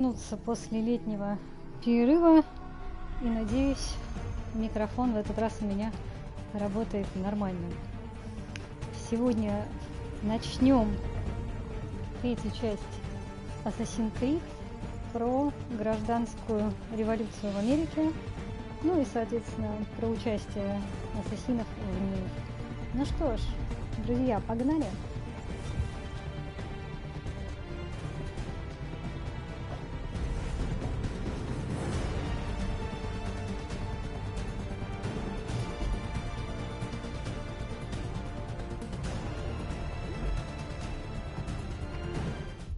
Вернуться после летнего перерыва, и надеюсь, микрофон в этот раз у меня работает нормально. Сегодня начнем третью часть Assassin's Creed про гражданскую революцию в Америке, ну и, соответственно, про участие ассасинов в ней. Ну что ж, друзья, погнали!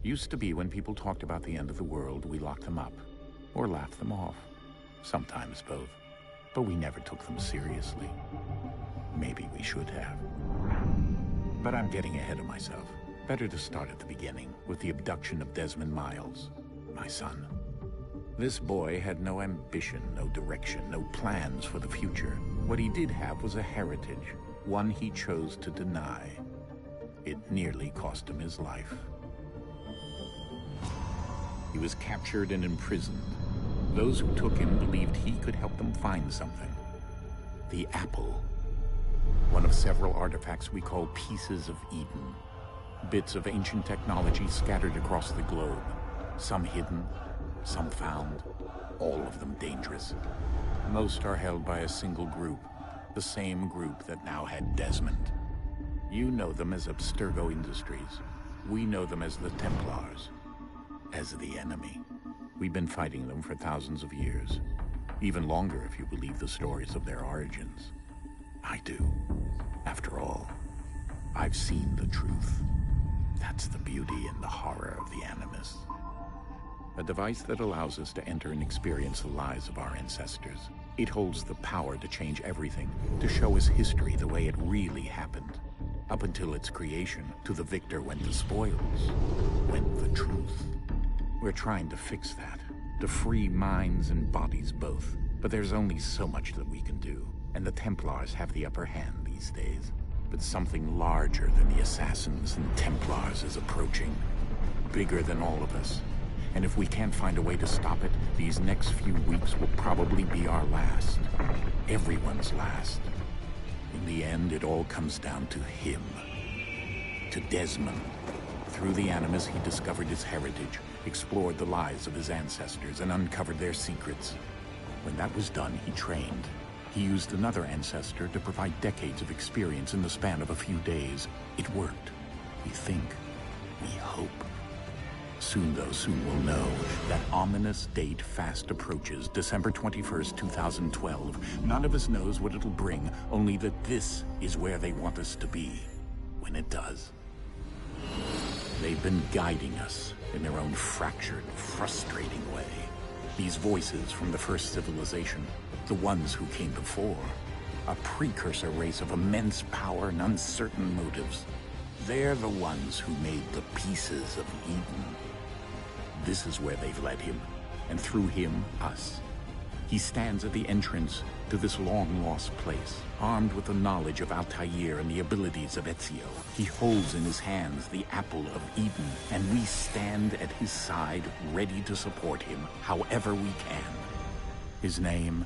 Used to be when people talked about the end of the world, we locked them up, or laughed them off. Sometimes both. But we never took them seriously. Maybe we should have. But I'm getting ahead of myself. Better to start at the beginning, with the abduction of Desmond Miles, my son. This boy had no ambition, no direction, no plans for the future. What he did have was a heritage, one he chose to deny. It nearly cost him his life. He was captured and imprisoned. Those who took him believed he could help them find something. The apple. One of several artifacts we call pieces of Eden. Bits of ancient technology scattered across the globe. Some hidden, some found, all of them dangerous. Most are held by a single group, the same group that now had Desmond. You know them as Abstergo Industries. We know them as the Templars. As the enemy. We've been fighting them for thousands of years. Even longer if you believe the stories of their origins. I do. After all, I've seen the truth. That's the beauty and the horror of the Animus. A device that allows us to enter and experience the lives of our ancestors. It holds the power to change everything, to show us history the way it really happened. Up until its creation, to the victor went the spoils, went the truth. We're trying to fix that, to free minds and bodies both. But there's only so much that we can do, and the Templars have the upper hand these days. But something larger than the Assassins and Templars is approaching, bigger than all of us. And if we can't find a way to stop it, these next few weeks will probably be our last. Everyone's last. In the end, it all comes down to him. To Desmond. Through the Animus, he discovered his heritage, explored the lives of his ancestors, and uncovered their secrets. When that was done, he trained. He used another ancestor to provide decades of experience in the span of a few days. It worked. We think. We hope. Soon, though, soon we'll know. That ominous date fast approaches, December 21st, 2012. None of us knows what it'll bring, only that this is where they want us to be. When it does. They've been guiding us in their own fractured, frustrating way. These voices from the first civilization, the ones who came before, a precursor race of immense power and uncertain motives. They're the ones who made the pieces of Eden. This is where they've led him, and through him, us. He stands at the entrance to this long-lost place, armed with the knowledge of Altair and the abilities of Ezio. He holds in his hands the apple of Eden, and we stand at his side, ready to support him, however we can. His name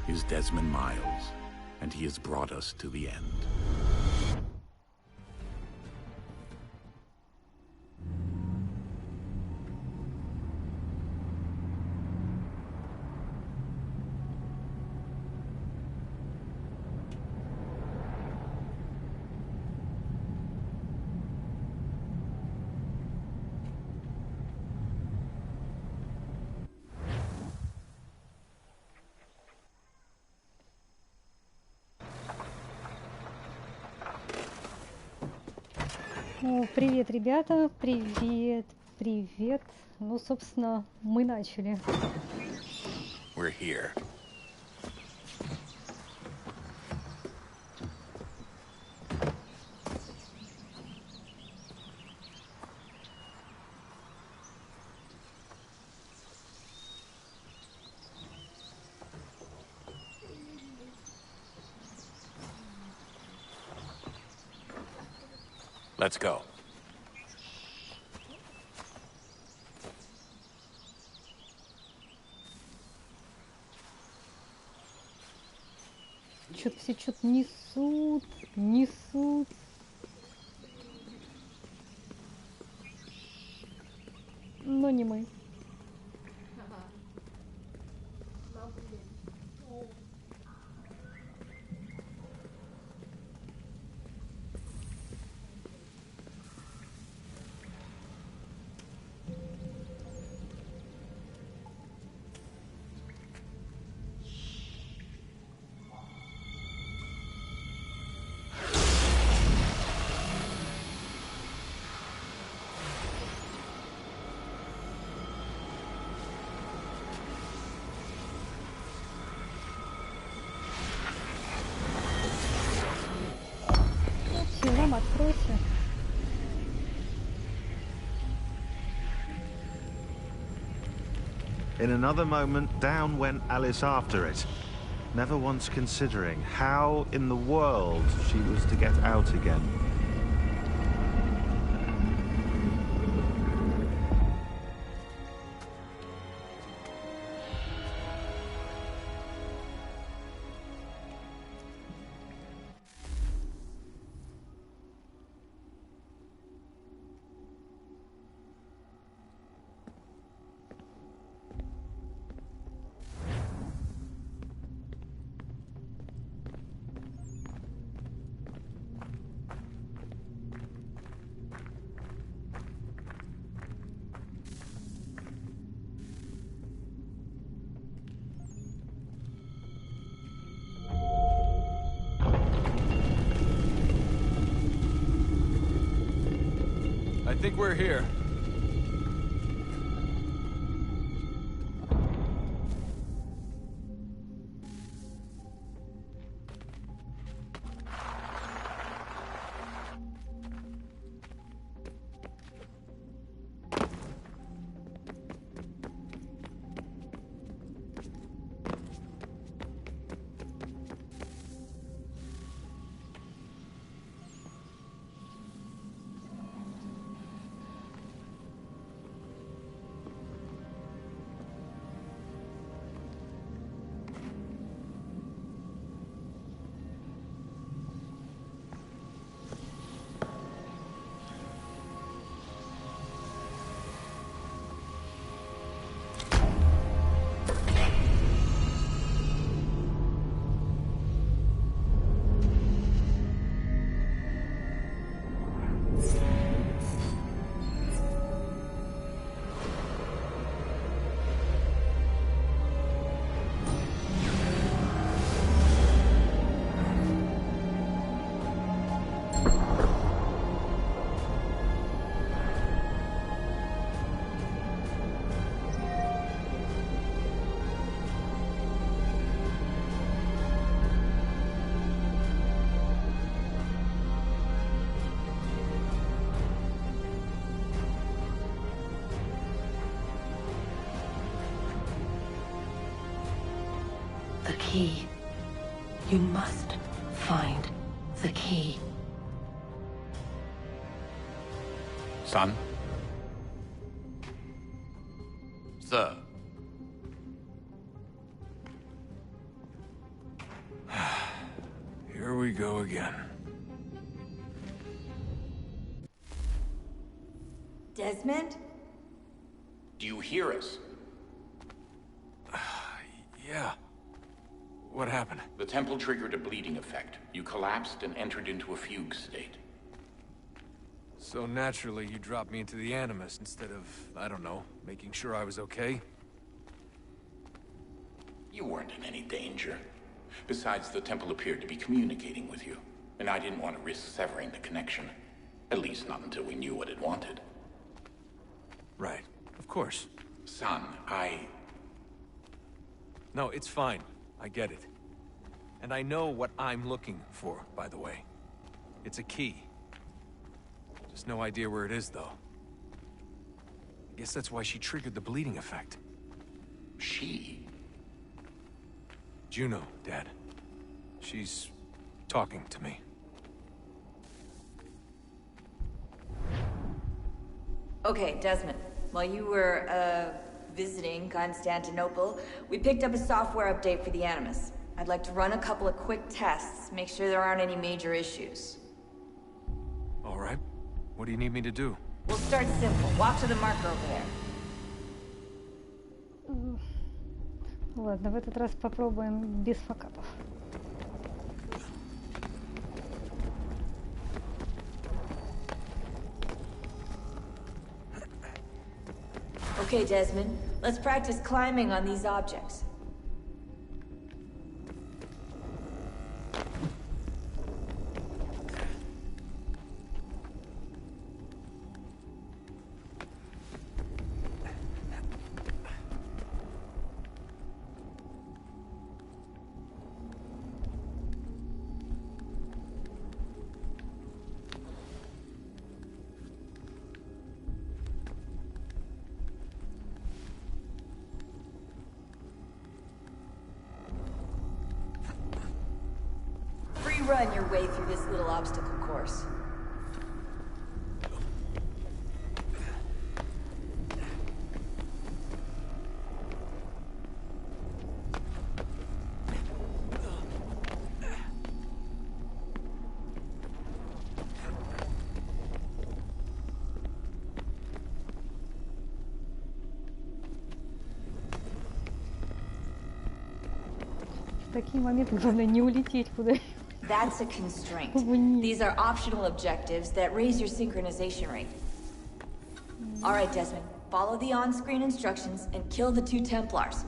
is Desmond Miles, and he has brought us to the end. Ну, привет, ребята, привет, привет. Ну, собственно, мы начали. We're here. Let's go. Что-то все что-то несут. Но не мы. Откройся. In another moment, down went Alice after it, never once considering how in the world she was to get out again. I think we're here. The key. You must find the key. Son? Sir. Here we go again. Desmond? Do you hear us? Yeah. What happened? The temple triggered a bleeding effect. You collapsed and entered into a fugue state. So naturally, you dropped me into the Animus instead of, I don't know, making sure I was okay? You weren't in any danger. Besides, the temple appeared to be communicating with you, and I didn't want to risk severing the connection. At least not until we knew what it wanted. Right. Of course. Son, No, it's fine. I get it. And I know what I'm looking for, by the way. It's a key. Just no idea where it is, though. I guess that's why she triggered the bleeding effect. She? Juno, Dad. She's talking to me. Okay, Desmond. While you were, visiting Constantinople, we picked up a software update for the Animus. I'd like to run a couple of quick tests, make sure there aren't any major issues. All right. What do you need me to do? We'll start simple. Walk to the marker over there. Ладно, в этот раз попробуем без факапов. Okay, Desmond. Let's practice climbing on these objects. Run your way through this little obstacle course. В такие моменты главное не улететь куда-нибудь. That's a constraint. Вниз. These are optional objectives that raise your synchronization rate. All right, Desmond. Follow the on-screen instructions and kill the 2 Templars.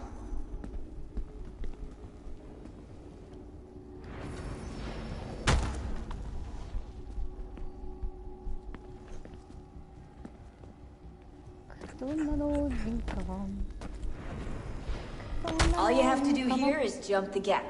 All you have to do here is jump the gap.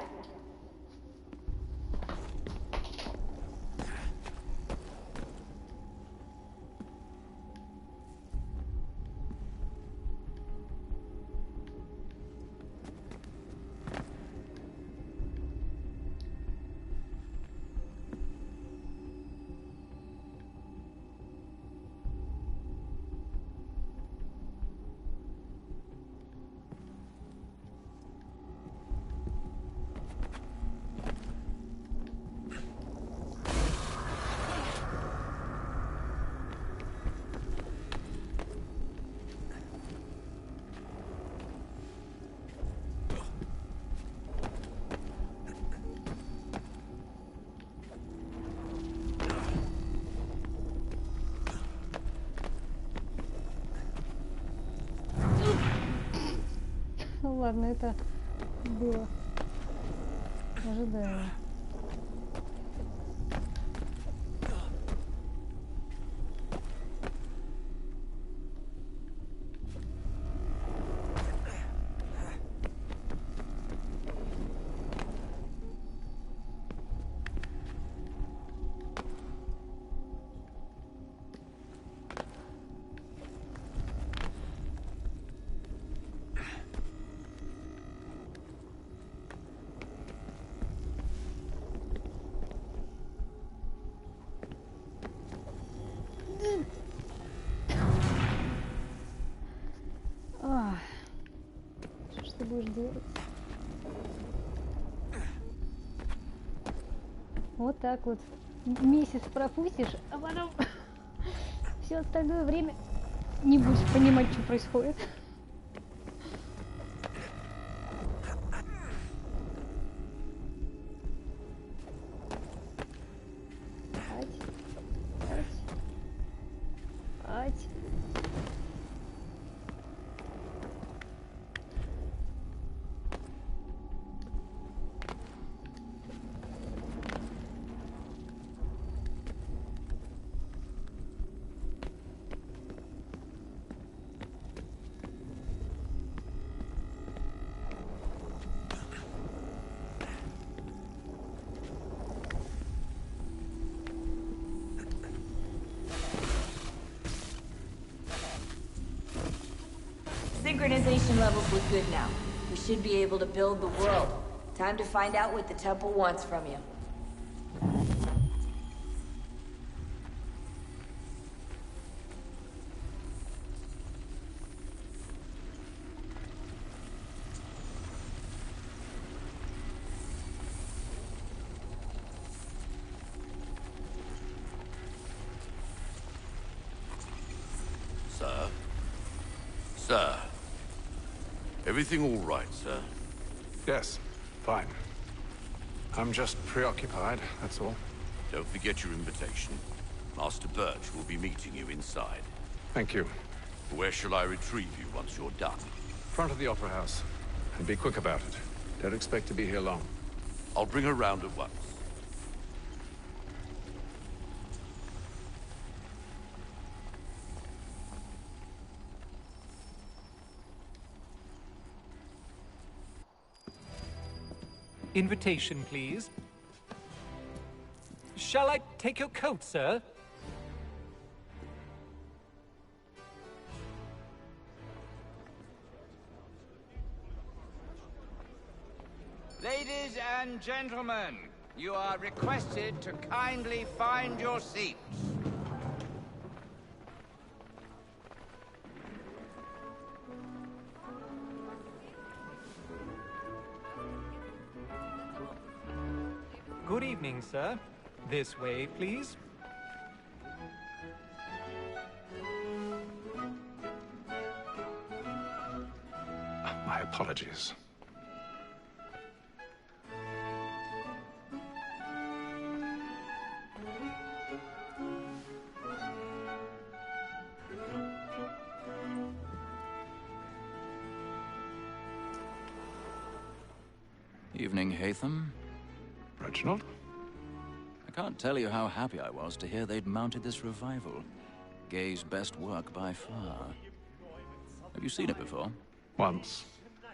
Ладно, это было ожидаемо. Что ты будешь делать? Вот так вот месяц пропустишь, а потом все остальное время не будешь понимать, что происходит. Synchronization levels look good now. We should be able to build the world. Time to find out what the temple wants from you. Sir. Everything all right, sir? Yes, fine. I'm just preoccupied, that's all. Don't forget your invitation. Master Birch will be meeting you inside. Thank you. Where shall I retrieve you once you're done? Front of the Opera House. And be quick about it. Don't expect to be here long. I'll bring her round at once. Invitation, please. Shall I take your coat, sir? Ladies and gentlemen, you are requested to kindly find your seats. Good evening, sir. This way, please. My apologies. Evening, Haytham. Reginald? I can't tell you how happy I was to hear they'd mounted this revival. Gay's best work by far. Have you seen it before? Once.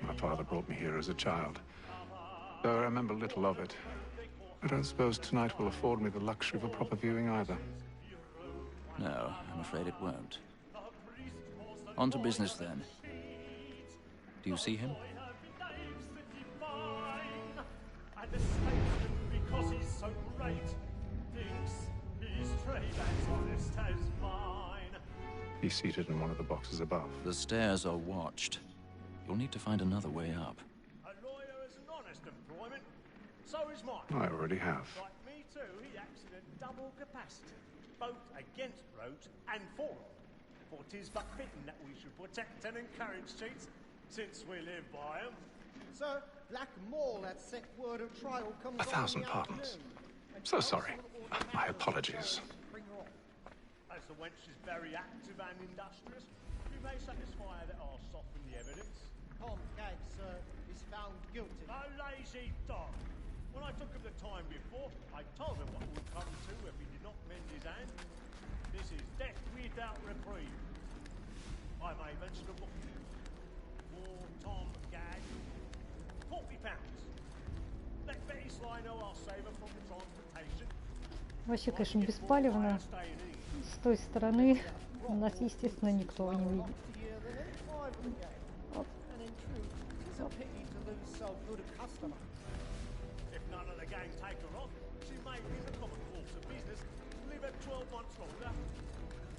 My father brought me here as a child. Though I remember little of it. I don't suppose tonight will afford me the luxury of a proper viewing either. No, I'm afraid it won't. On to business then. Do you see him? Because he's so great, thinks his trade as honest as mine. He's seated in one of the boxes above. The stairs are watched. You'll need to find another way up. A lawyer is an honest employment, so is mine. I already have. Like me too, he acts in a double capacity, both against rogues and for them. For 'tis but fitting that we should protect and encourage cheats, since we live by them. Sir, Black Mall, that sick word of trial comes 1,000 pardons. So sorry. My apologies. As the wench is very active and industrious, we may satisfy that I'll soften the evidence. Tom Gag, sir, is found guilty. A lazy dog. When I took him the time before, I told him what would come to if he did not mend his hand. This is death without reprieve. I may mention a book. For Tom Gag, £40. Let Betty Sly know I'll save her from the transportation. Вообще, конечно, беспалевно. С той стороны нас, естественно, никто не видит. Оп. Оп.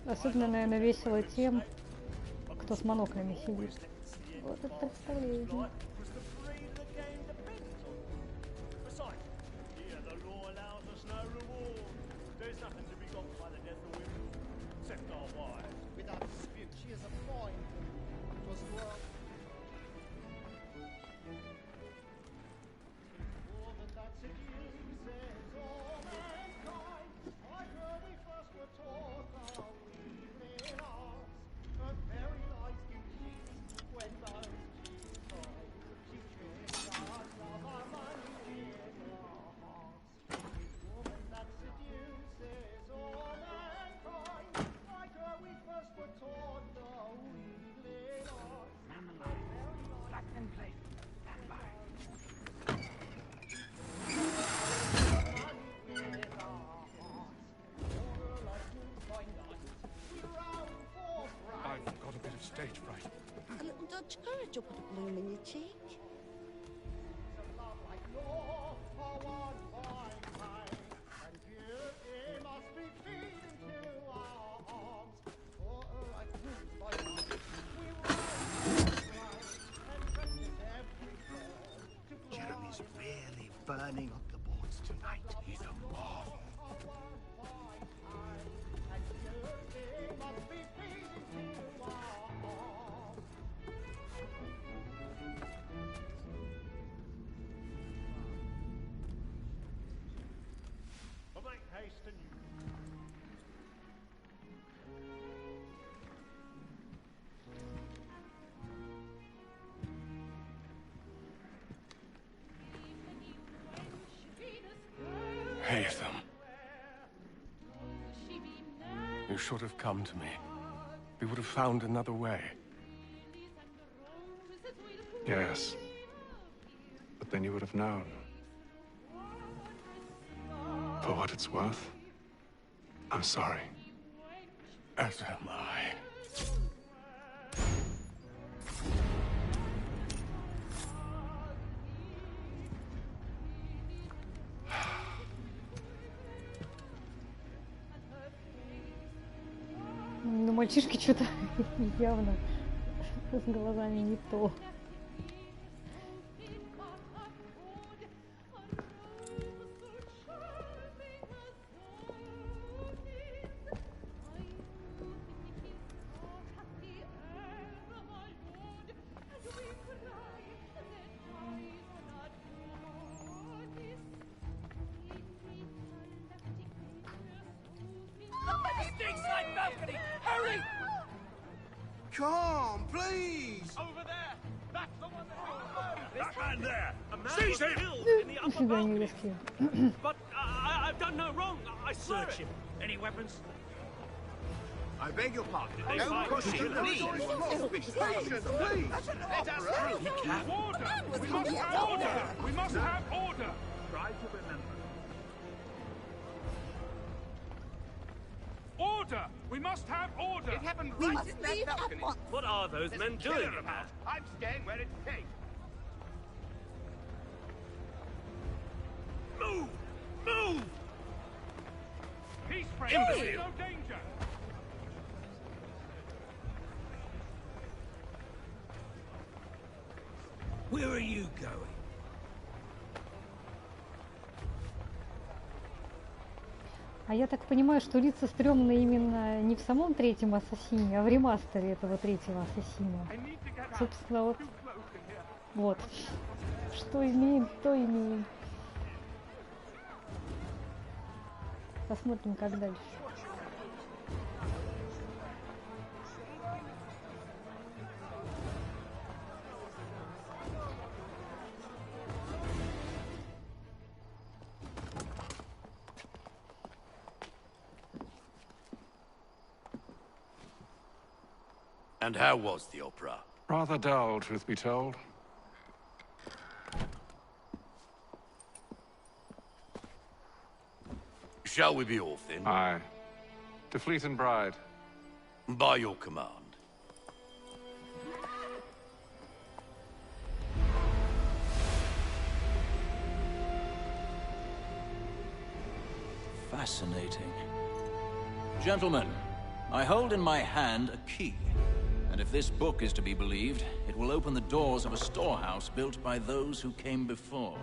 Особенно, наверное, весело тем, кто с моноклями сидит. Вот это представление. Stage fright. A little Dutch courage will put a bloom in your cheek. Jeremy's really burning up the boards tonight. He's a moth. taste the new. Haytham. You should have come to me. We would have found another way. Yes. But then you would have known. For what it's worth, I'm sorry. As am I. Ну, мальчишки что-то явно с глазами не то. Come, please! Over there! That's the one that That man there! A man Seize was him! killed in the upper Нифига не balcony. рискую. But I've done no wrong. I swear Search it. him. Any weapons? I beg your pardon. They Don't find push me. him, please! Please! That's an opera. He can't. Order! We must have order! We must have order! Try to remember. Order! We must have order! It happened We right must in that leave at balcony. once. What are those There's men a killer doing in about. there? I'm staying where it's safe. Move! Move! Peace, friend. Imbecile. No danger. Where are you going? А я так понимаю, что лица стрёмные именно не в самом третьем Ассасине, а в ремастере этого третьего Ассасина. Собственно, вот. Вот. Что имеем, то имеем. Посмотрим, как дальше. And how was the opera? Rather dull, truth be told. Shall we be off then? Aye. To Fleet and Bride. By your command. Fascinating. Gentlemen, I hold in my hand a key. And if this book is to be believed, it will open the doors of a storehouse built by those who came before.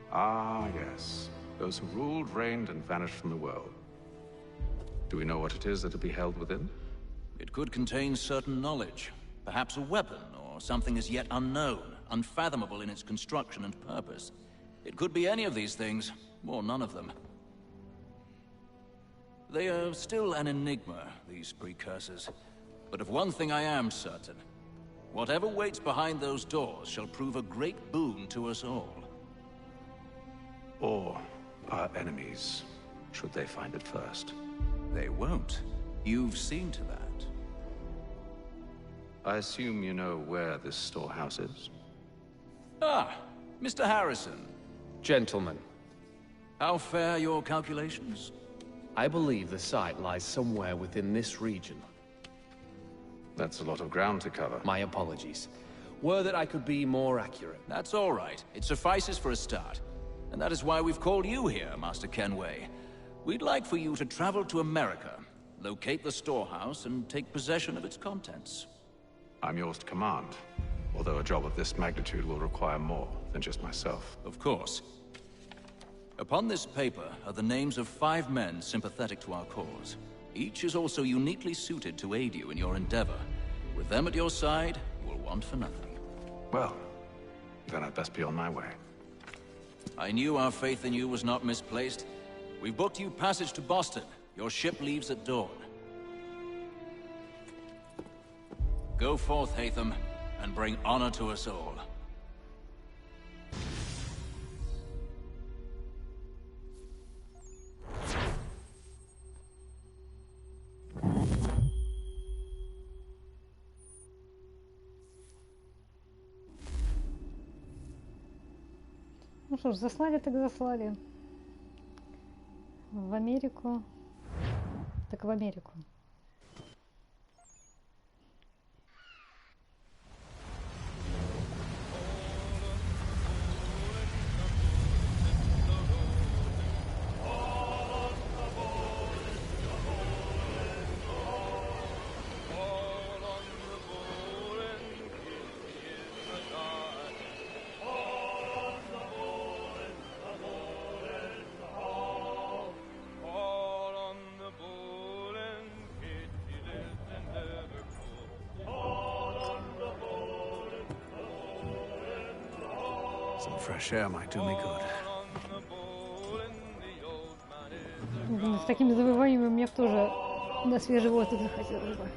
Ah, yes. Those who ruled, reigned, and vanished from the world. Do we know what it is that will be held within? It could contain certain knowledge. Perhaps a weapon, or something as yet unknown, unfathomable in its construction and purpose. It could be any of these things, or none of them. They are still an enigma, these precursors. But of one thing I am certain. Whatever waits behind those doors shall prove a great boon to us all. Or our enemies, should they find it first. They won't. You've seen to that. I assume you know where this storehouse is? Ah, Mr. Harrison. Gentlemen. How fare your calculations? I believe the site lies somewhere within this region. That's a lot of ground to cover. My apologies. Were that I could be more accurate. That's all right. It suffices for a start. And that is why we've called you here, Master Kenway. We'd like for you to travel to America, locate the storehouse, and take possession of its contents. I'm yours to command, although a job of this magnitude will require more than just myself. Of course. Upon this paper are the names of 5 men sympathetic to our cause. Each is also uniquely suited to aid you in your endeavor. With them at your side, you will want for nothing. Well, then I'd best be on my way. I knew our faith in you was not misplaced. We've booked you passage to Boston. Your ship leaves at dawn. Go forth, Haytham, and bring honor to us all. Ну что ж, заслали так заслали. В Америку. Так в Америку. Some fresh air might do me good. С такими завываниями мне тоже на свежий воздух захотелось бы.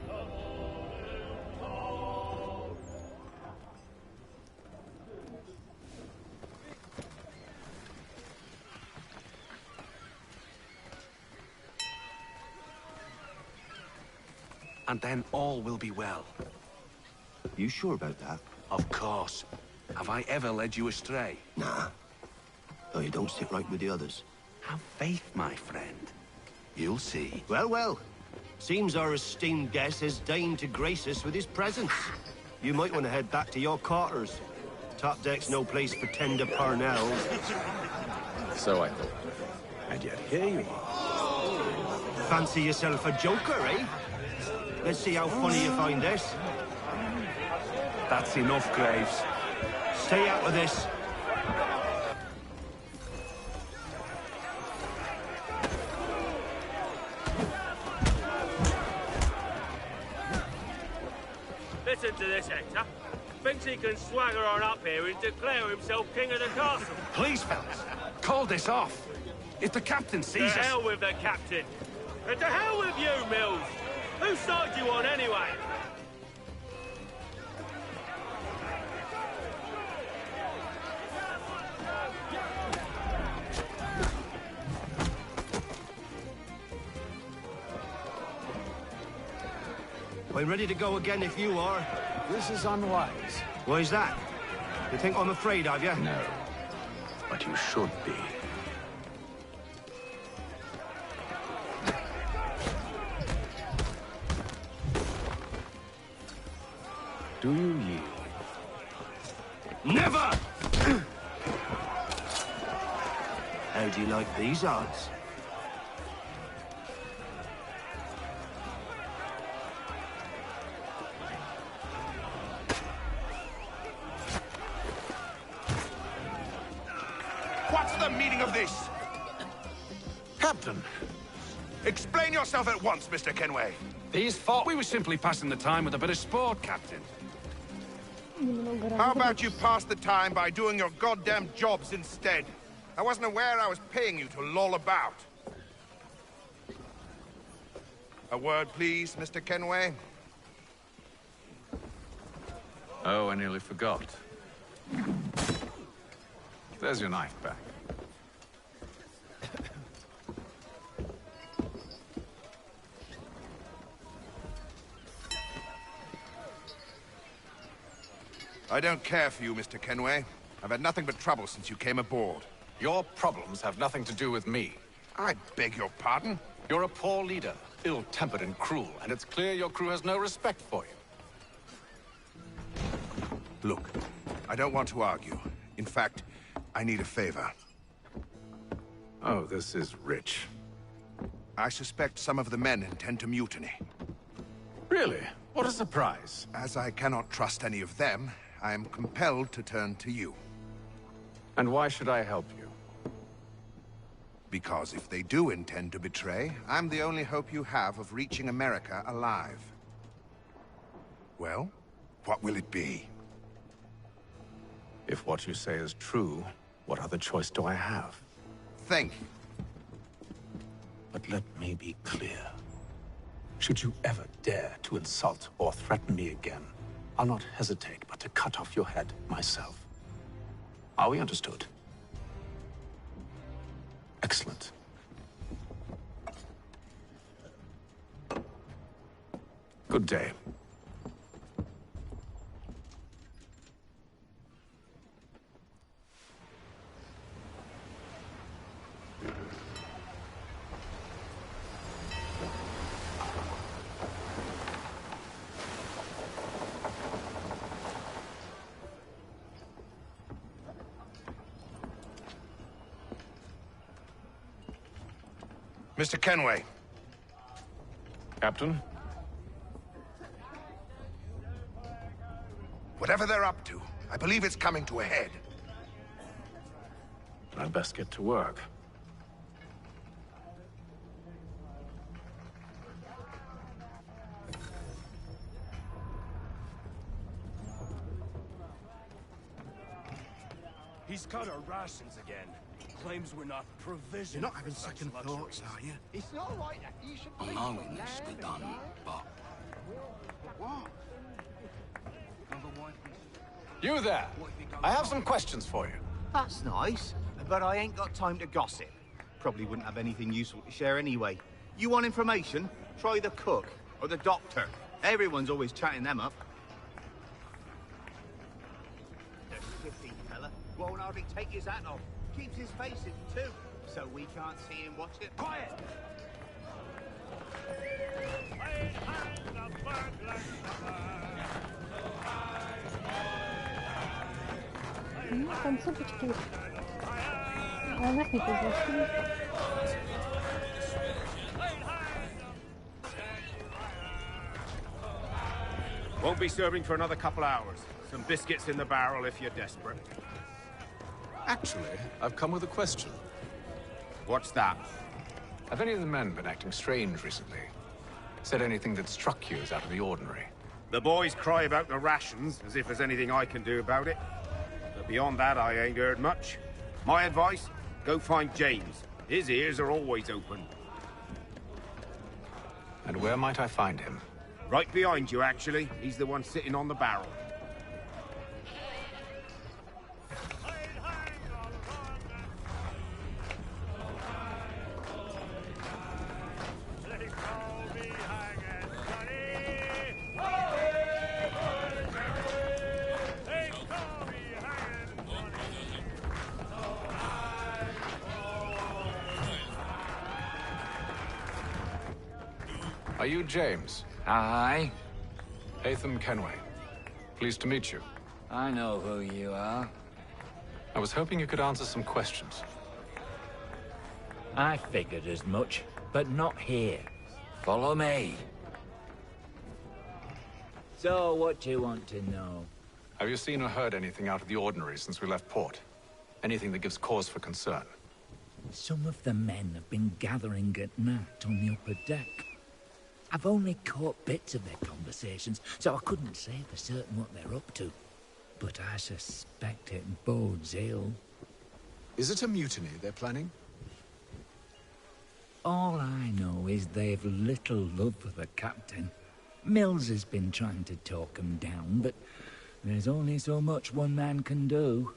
And then all will be well. You sure about that? Of course. Have I ever led you astray? Nah. Oh, you don't sit right with the others. Have faith, my friend. You'll see. Well, well. Seems our esteemed guest has deigned to grace us with his presence. You might want to head back to your quarters. Top deck's no place for tender parnells. So I thought. And yet here you are. Fancy yourself a joker, eh? Let's see how funny you find this. That's enough, Graves. Stay out of this. Listen to this, Hector. Thinks he can swagger on up here and declare himself king of the castle. Please, fellas, call this off. If the captain sees us... To hell with the captain. And to hell with you, Mills. Whose side do you on, anyway? I'm ready to go again if you are. This is unwise. Why is that? You think I'm afraid of you? No. But you should be. Do you yield? Never! How do you like these odds? What's the meaning of this? Captain, explain yourself at once, Mr. Kenway. These fought. We were simply passing the time with a bit of sport, Captain. How about you pass the time by doing your goddamn jobs instead? I wasn't aware I was paying you to loll about. A word, please, Mr. Kenway. Oh, I nearly forgot. There's your knife back. I don't care for you, Mr. Kenway. I've had nothing but trouble since you came aboard. Your problems have nothing to do with me. I beg your pardon? You're a poor leader, ill-tempered and cruel, and it's clear your crew has no respect for you. Look, I don't want to argue. In fact, I need a favor. Oh, this is rich. I suspect some of the men intend to mutiny. Really? What a surprise. As I cannot trust any of them, I am compelled to turn to you. And why should I help you? Because if they do intend to betray, I'm the only hope you have of reaching America alive. Well, what will it be? If what you say is true, what other choice do I have? Think. But let me be clear. Should you ever dare to insult or threaten me again, I'll not hesitate but to cut off your head myself. Are we understood? Excellent. Good day. Mr. Kenway. Captain? Whatever they're up to, I believe it's coming to a head. I'd best get to work. He's cut our rations again. Claims we're not provisioned. You're not having second thoughts, are you? It's not right that you should be Allowing this to be done, but... What? You there! I have some questions for you. That's nice, but I ain't got time to gossip. Probably wouldn't have anything useful to share anyway. You want information? Try the cook or the doctor. Everyone's always chatting them up. The shifty fella won't hardly take his hat off. Keeps his face in too, so we can't see him watch it. Quiet! Ну, там супочки. А нас не пригласили. Won't be serving for another couple hours. Some biscuits in the barrel if you're desperate. Actually, I've come with a question. What's that? Have any of the men been acting strange recently? Said anything that struck you as out of the ordinary? The boys cry about the rations, as if there's anything I can do about it. But beyond that, I ain't heard much. My advice? Go find James. His ears are always open. And where might I find him? Right behind you, actually. He's the one sitting on the barrel. Are you James? Aye. Хэйтем Kенuэй. Pleased to meet you. I know who you are. I was hoping you could answer some questions. I figured as much, but not here. Follow me. So, what do you want to know? Have you seen or heard anything out of the ordinary since we left port? Anything that gives cause for concern? Some of the men have been gathering at night on the upper deck. I've only caught bits of their conversations, so I couldn't say for certain what they're up to. But I suspect it bodes ill. Is it a mutiny they're planning? All I know is they've little love for the captain. Mills has been trying to talk them down, but there's only so much one man can do.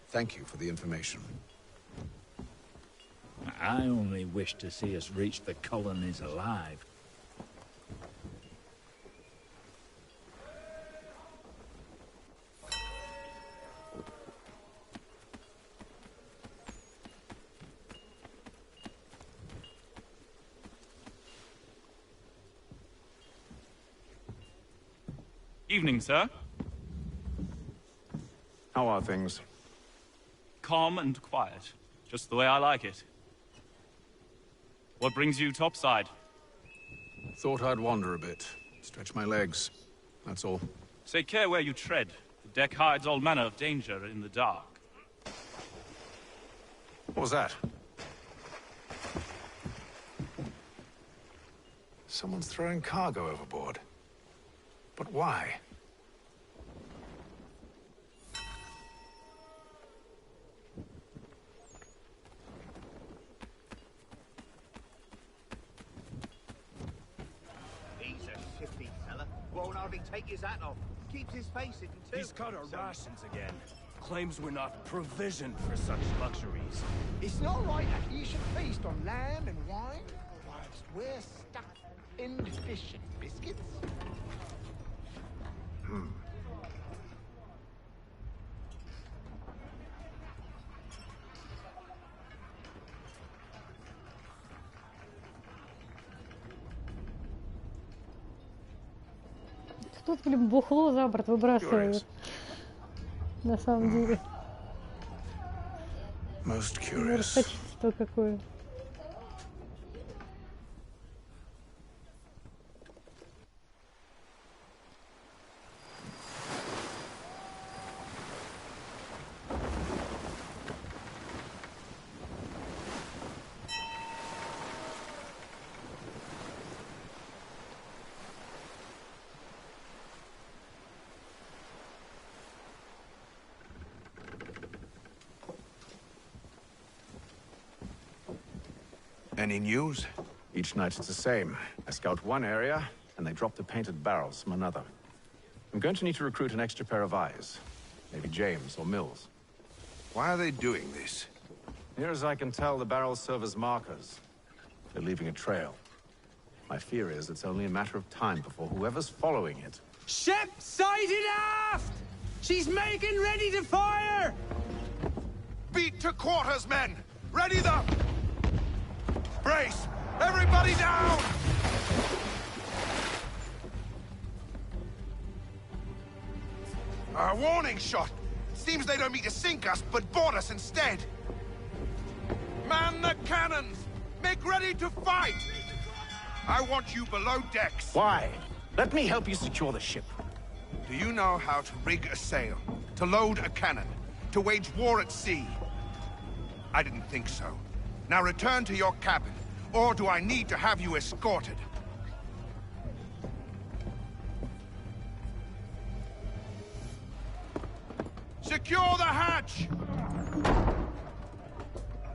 Thank you for the information. I only wish to see us reach the colonies alive. Evening, sir. How are things? Calm and quiet. Just the way I like it. What brings you topside? Thought I'd wander a bit. Stretch my legs. That's all. Take care where you tread. The deck hides all manner of danger in the dark. What was that? Someone's throwing cargo overboard. But why? hardly take his hat off. Keeps his face hidden too. He's cut our rations again. Claims we're not provisioned for such luxuries. It's not right that you should feast on lamb and wine, whilst we're stuck in fish and biscuits. Тут, блин, бухло за борт выбрасывают. На самом деле. Расточительство какое. Any news? Each night it's the same. I scout one area, and they drop the painted barrels from another. I'm going to need to recruit an extra pair of eyes. Maybe James or Mills. Why are they doing this? Near as I can tell, the barrels serve as markers. They're leaving a trail. My fear is it's only a matter of time before whoever's following it... Ship sighted aft! She's making ready to fire! Beat to quarters, men! Ready the... Brace! Everybody down! A warning shot! Seems they don't mean to sink us, but board us instead! Man the cannons! Make ready to fight! I want you below decks. Why? Let me help you secure the ship. Do you know how to rig a sail? To load a cannon? To wage war at sea? I didn't think so. Now return to your cabin, or do I need to have you escorted? Secure the hatch!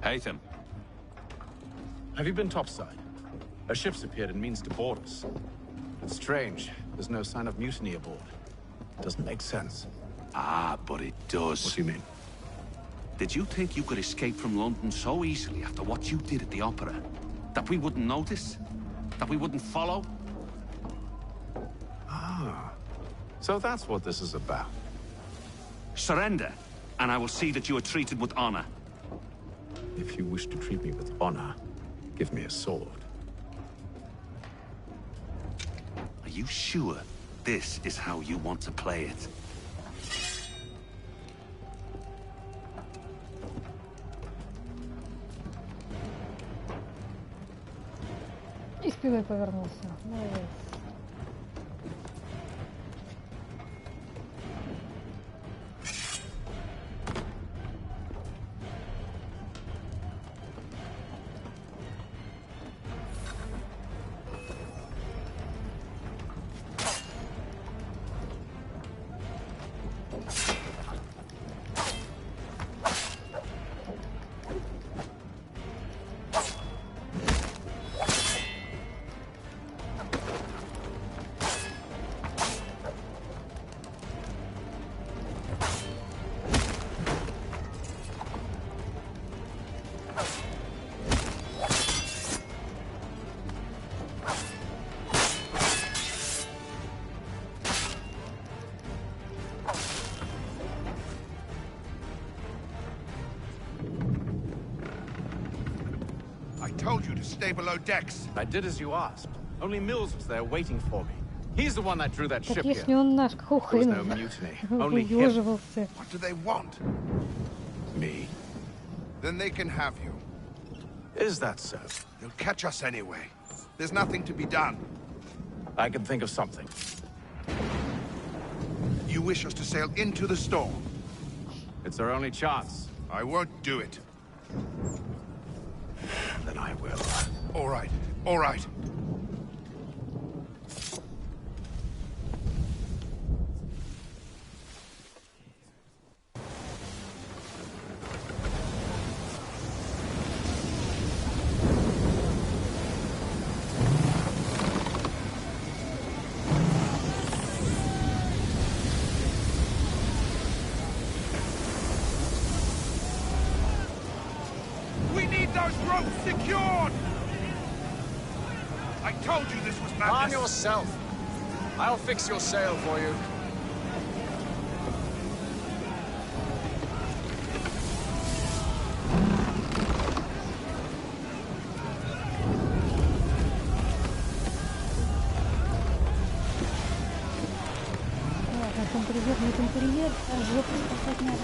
Хэйтем. Have you been topside? A ship's appeared and means to board us. It's strange. There's no sign of mutiny aboard. Doesn't make sense. Ah, but it does. What do you mean? Did you think you could escape from London so easily after what you did at the opera? That we wouldn't notice? That we wouldn't follow? Ah. So that's what this is about. Surrender, and I will see that you are treated with honor. If you wish to treat me with honor, give me a sword. Are you sure this is how you want to play it? И спиной повернулся. Молодец. Told you to stay below decks. I did as you asked. Only Mills was there waiting for me. He's the one that drew that ship here. Если он наш, какого хрена? There was no mutiny. Only him. What do they want? Me. Then they can have you. Is that so? They'll catch us anyway. There's nothing to be done. I can think of something. You wish us to sail into the storm? It's our only chance. I won't do it. Then I will. All right. All right. those ropes secured! I told you this was madness. Calm yourself. I'll fix your sail for you. Ладно, тамплиер, не тамплиер, а жопу спасать надо.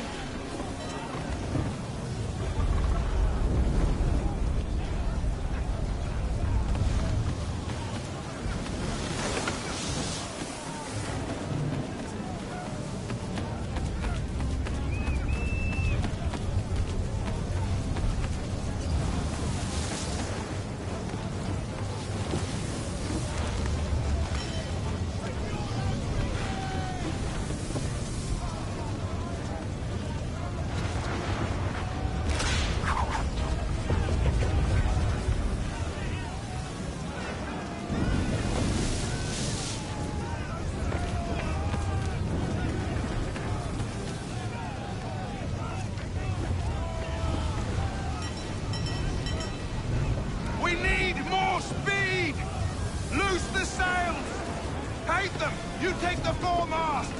You take the foremast!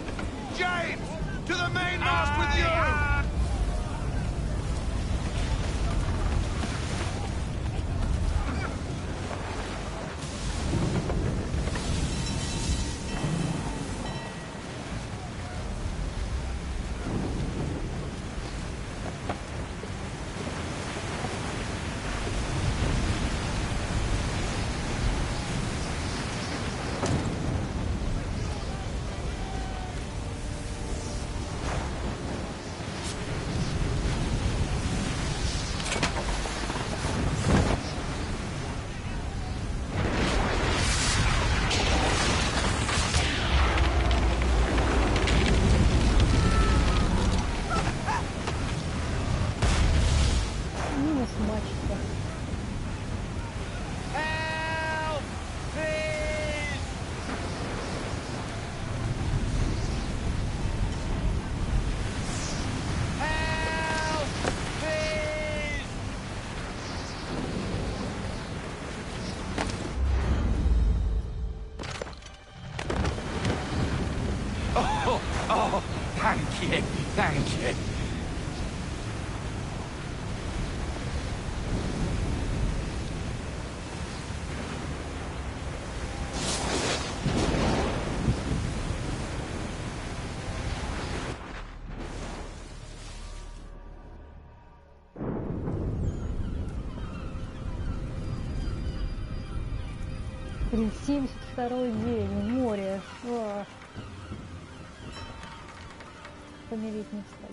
James, to the mainmast with you! Oh, thank you, thank you. Блин, 72-й день, море. О. Помереть не встать.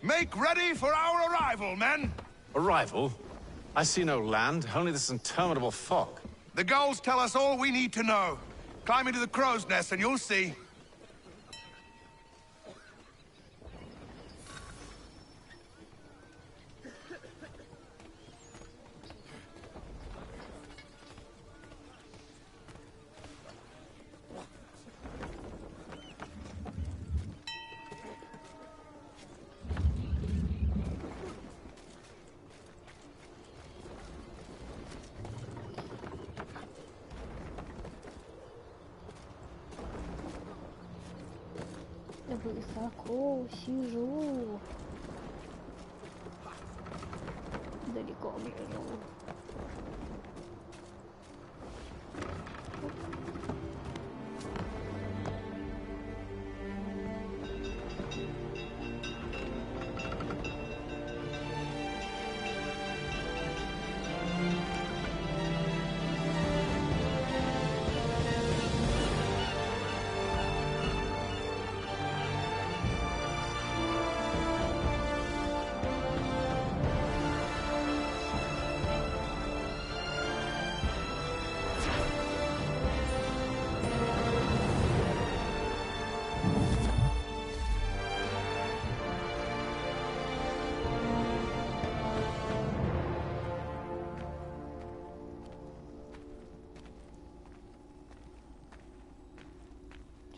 Make ready for our arrival, men! Arrival? I see no land, only this interminable fog. The gulls tell us all we need to know. Climb into the crow's nest and you'll see. Высоко сижу, далеко гляжу.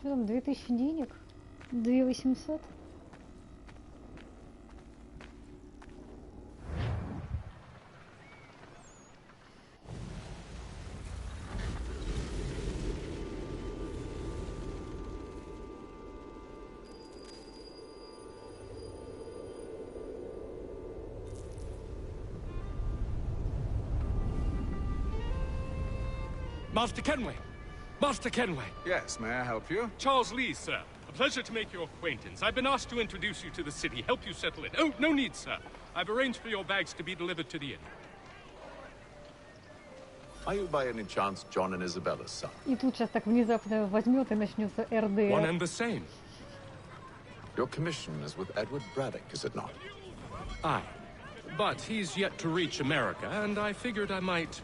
Что там, 2000 денег? 2800? Master Kenway! Master Kenway! Yes, may I help you? Charles Lee, sir. A pleasure to make your acquaintance. I've been asked to introduce you to the city, help you settle in. Oh, no need, sir. I've arranged for your bags to be delivered to the inn. Are you by any chance John and Isabella's son? И тут сейчас так внезапно возьмет и начнется РД. One and the same. Your commission is with Edward Braddock, is it not? Aye. But he's yet to reach America, and I figured I might...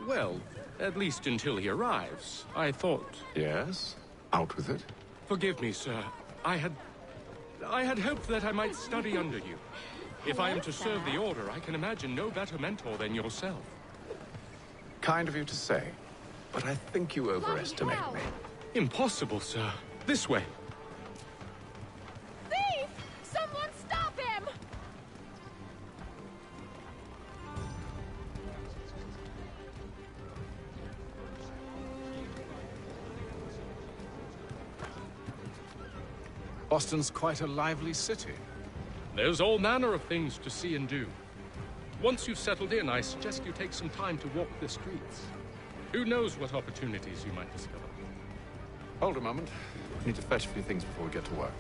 Well, at least until he arrives. I thought... Yes? Out with it. Forgive me, sir. I had hoped that I might study under you. If I am to serve the Order, I can imagine no better mentor than yourself. Kind of you to say, but I think you overestimate me. Impossible, sir. This way. Thief! Someone stop him! Boston's quite a lively city. There's all manner of things to see and do. Once you've settled in, I suggest you take some time to walk the streets. Who knows what opportunities you might discover. Hold a moment. I need to fetch a few things before we get to work.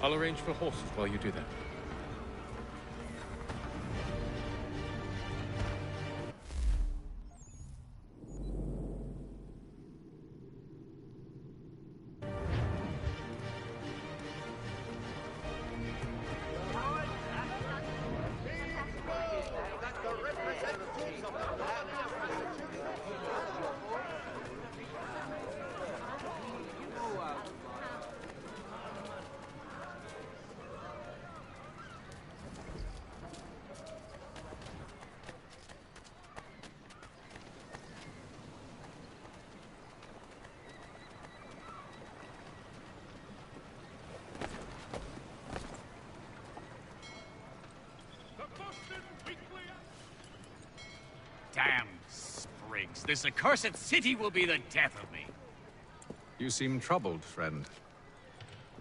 I'll arrange for horses while you do that. Damn sprigs. This accursed city will be the death of me. You seem troubled, friend.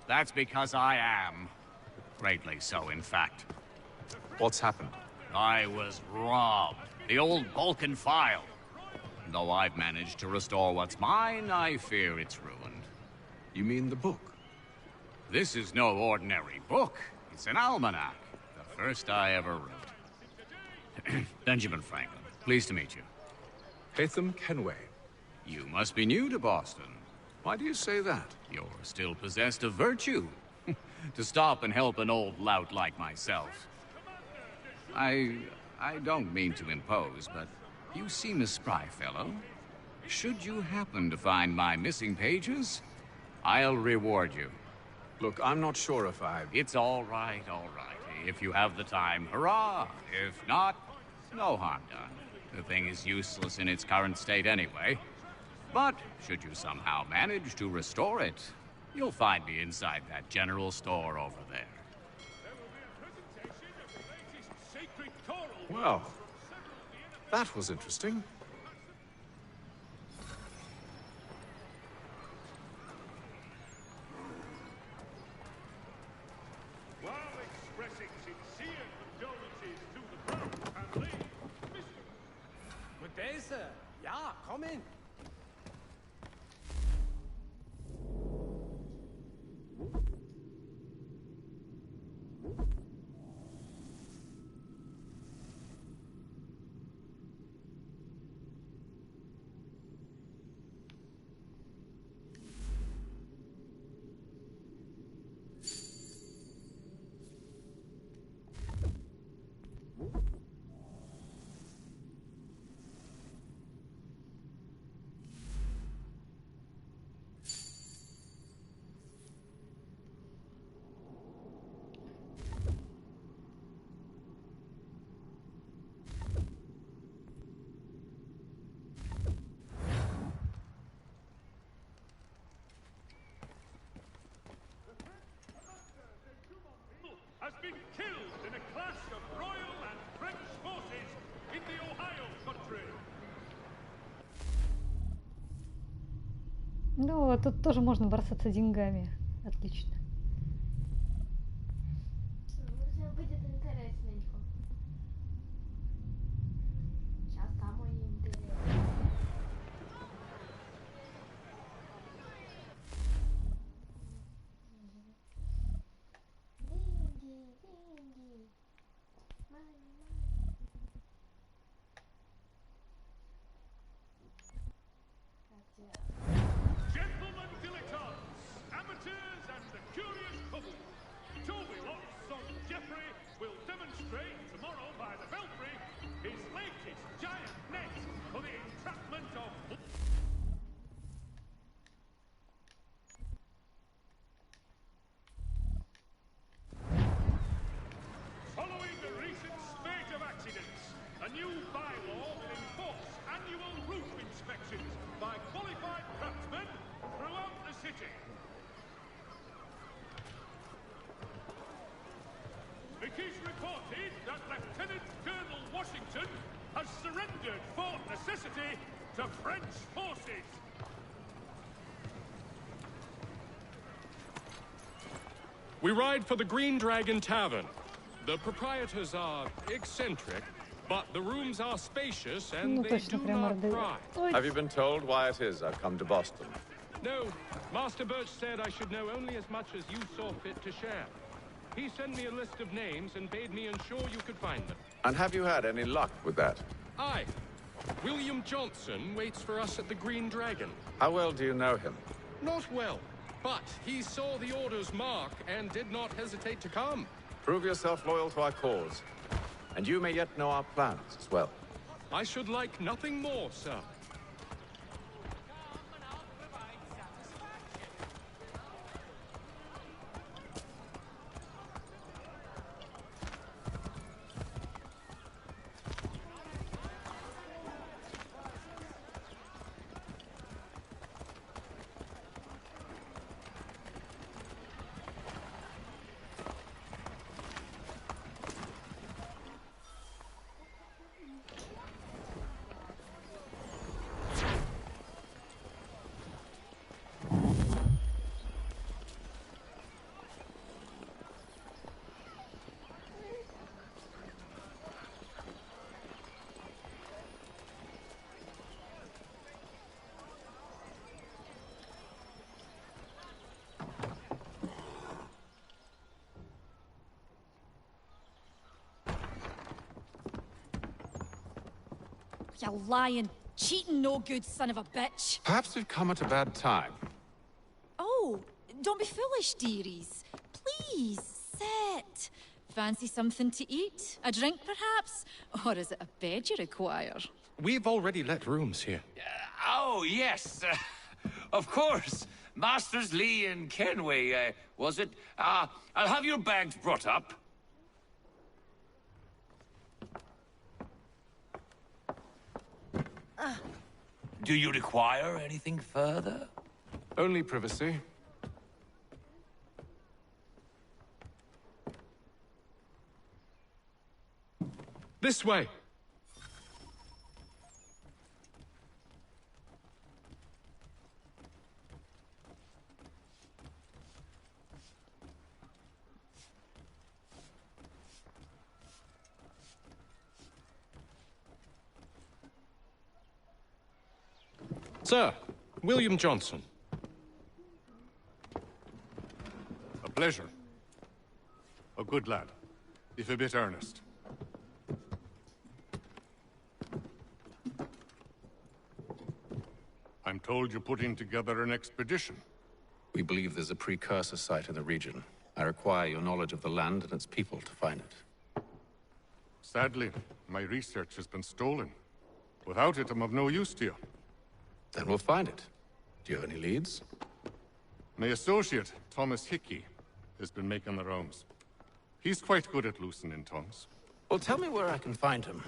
That's because I am. Greatly so, in fact. What's happened? I was robbed. The old Balkan file. Though I've managed to restore what's mine, I fear it's ruined. You mean the book? This is no ordinary book. It's an almanac. The first I ever wrote. Benjamin Franklin. Pleased to meet you. Хэйтем Kенuэй. You must be new to Boston. Why do you say that? You're still possessed of virtue. To stop and help an old lout like myself. I don't mean to impose, but you seem a spry fellow. Should you happen to find my missing pages, I'll reward you. Look, I'm not sure if I... It's all right, all right. If you have the time, hurrah! If not, no harm done. The thing is useless in its current state anyway. But should you somehow manage to restore it, you'll find me inside that general store over there. Well, that was interesting. While expressing sincere condolences to the Brown family, Good day, sir. Ja, komm in. killed in a clash of Royal and French forces in the Ohio country. Ну, тут тоже можно бросаться деньгами. Отлично. Будет интересненько. Сейчас там и интересно. Gentlemen dilettantes, amateurs and the curious couple, Toby Watts, son Geoffrey, will demonstrate tomorrow by the Belfry his latest giant net for the entrapment of... Following the recent spate of accidents, a new bylaw will enforce annual roof inspections by qualified craftsmen throughout the city. It is reported that Lieutenant Colonel Washington has surrendered Fort Necessity to French forces. We ride for the Green Dragon Tavern. The proprietors are eccentric, but the rooms are spacious and they do not pry. Have you been told why it is I've come to Boston? No, Master Birch said I should know only as much as you saw fit to share. He sent me a list of names and bade me ensure you could find them. And have you had any luck with that? Aye. William Johnson waits for us at the Green Dragon. How well do you know him? Not well, but he saw the order's mark and did not hesitate to come. Prove yourself loyal to our cause. And you may yet know our plans as well. I should like nothing more, sir. You lying, cheating, no good son of a bitch. Perhaps we've come at a bad time. Oh, don't be foolish, dearies. Please, sit. Fancy something to eat? A drink, perhaps? Or is it a bed you require? We've already let rooms here. Oh, yes. Of course. Masters Lee and Kenway, was it? I'll have your bags brought up. Do you require anything further? Only privacy. This way. Sir, William Johnson. A pleasure. A good lad, if a bit earnest. I'm told you're putting together an expedition. We believe there's a precursor site in the region. I require your knowledge of the land and its people to find it. Sadly, my research has been stolen. Without it, I'm of no use to you. Then we'll find it. Do you have any leads? My associate, Thomas Hickey, has been making the rounds. He's quite good at loosening tongues. Well, tell me where I can find him.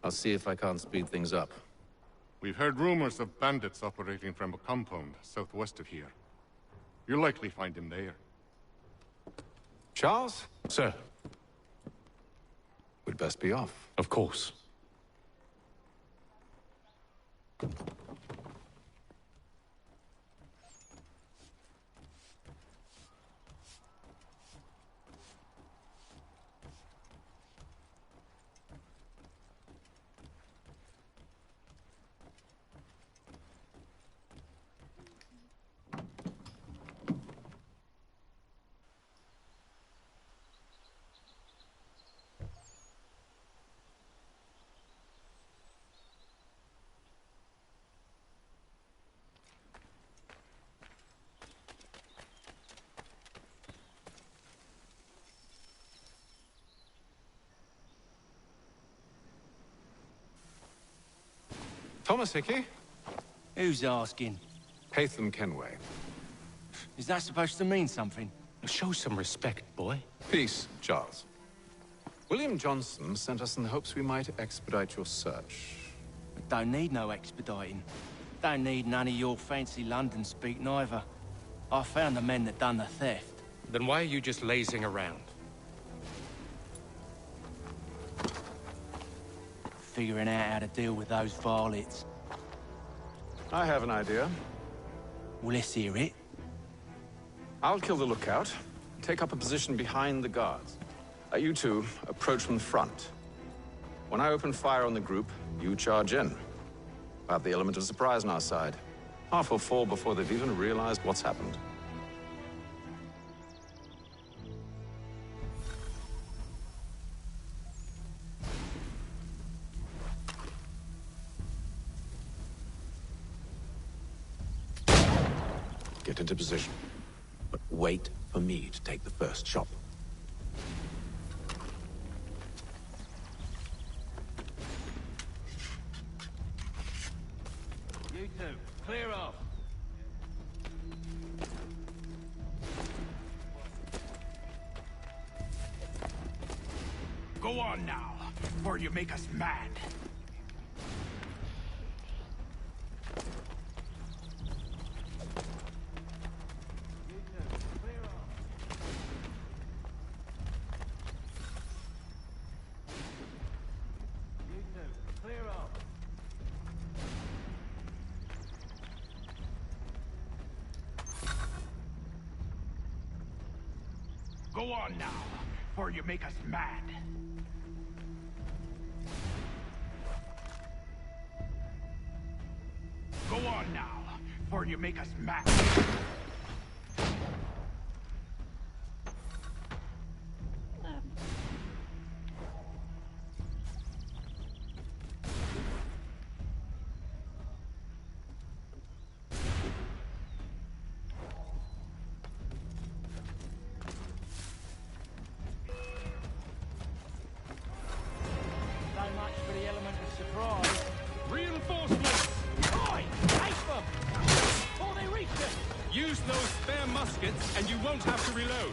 I'll see if I can't speed things up. We've heard rumors of bandits operating from a compound southwest of here. You'll likely find him there. Charles? Sir. We'd best be off. Of course. Thomas Hickey? Who's asking? Хэйтем Kенуэй. Is that supposed to mean something? Show some respect, boy. Peace, Charles. William Johnson sent us in the hopes we might expedite your search. Don't need no expediting. Don't need none of your fancy London speak neither. I found the men that done the theft. Then why are you just lazing around? Figuring out how to deal with those varlets. I have an idea. Well, let's hear it. I'll kill the lookout, take up a position behind the guards. You two approach from the front. When I open fire on the group, you charge in. We'll have the element of surprise on our side. Half will fall before they've even realized what's happened. Get into position. But wait for me to take the first shot. You two, clear off. Go on now, before you make us mad. Go on now, before you make us mad. Go on now, before you make us mad. And you won't have to reload.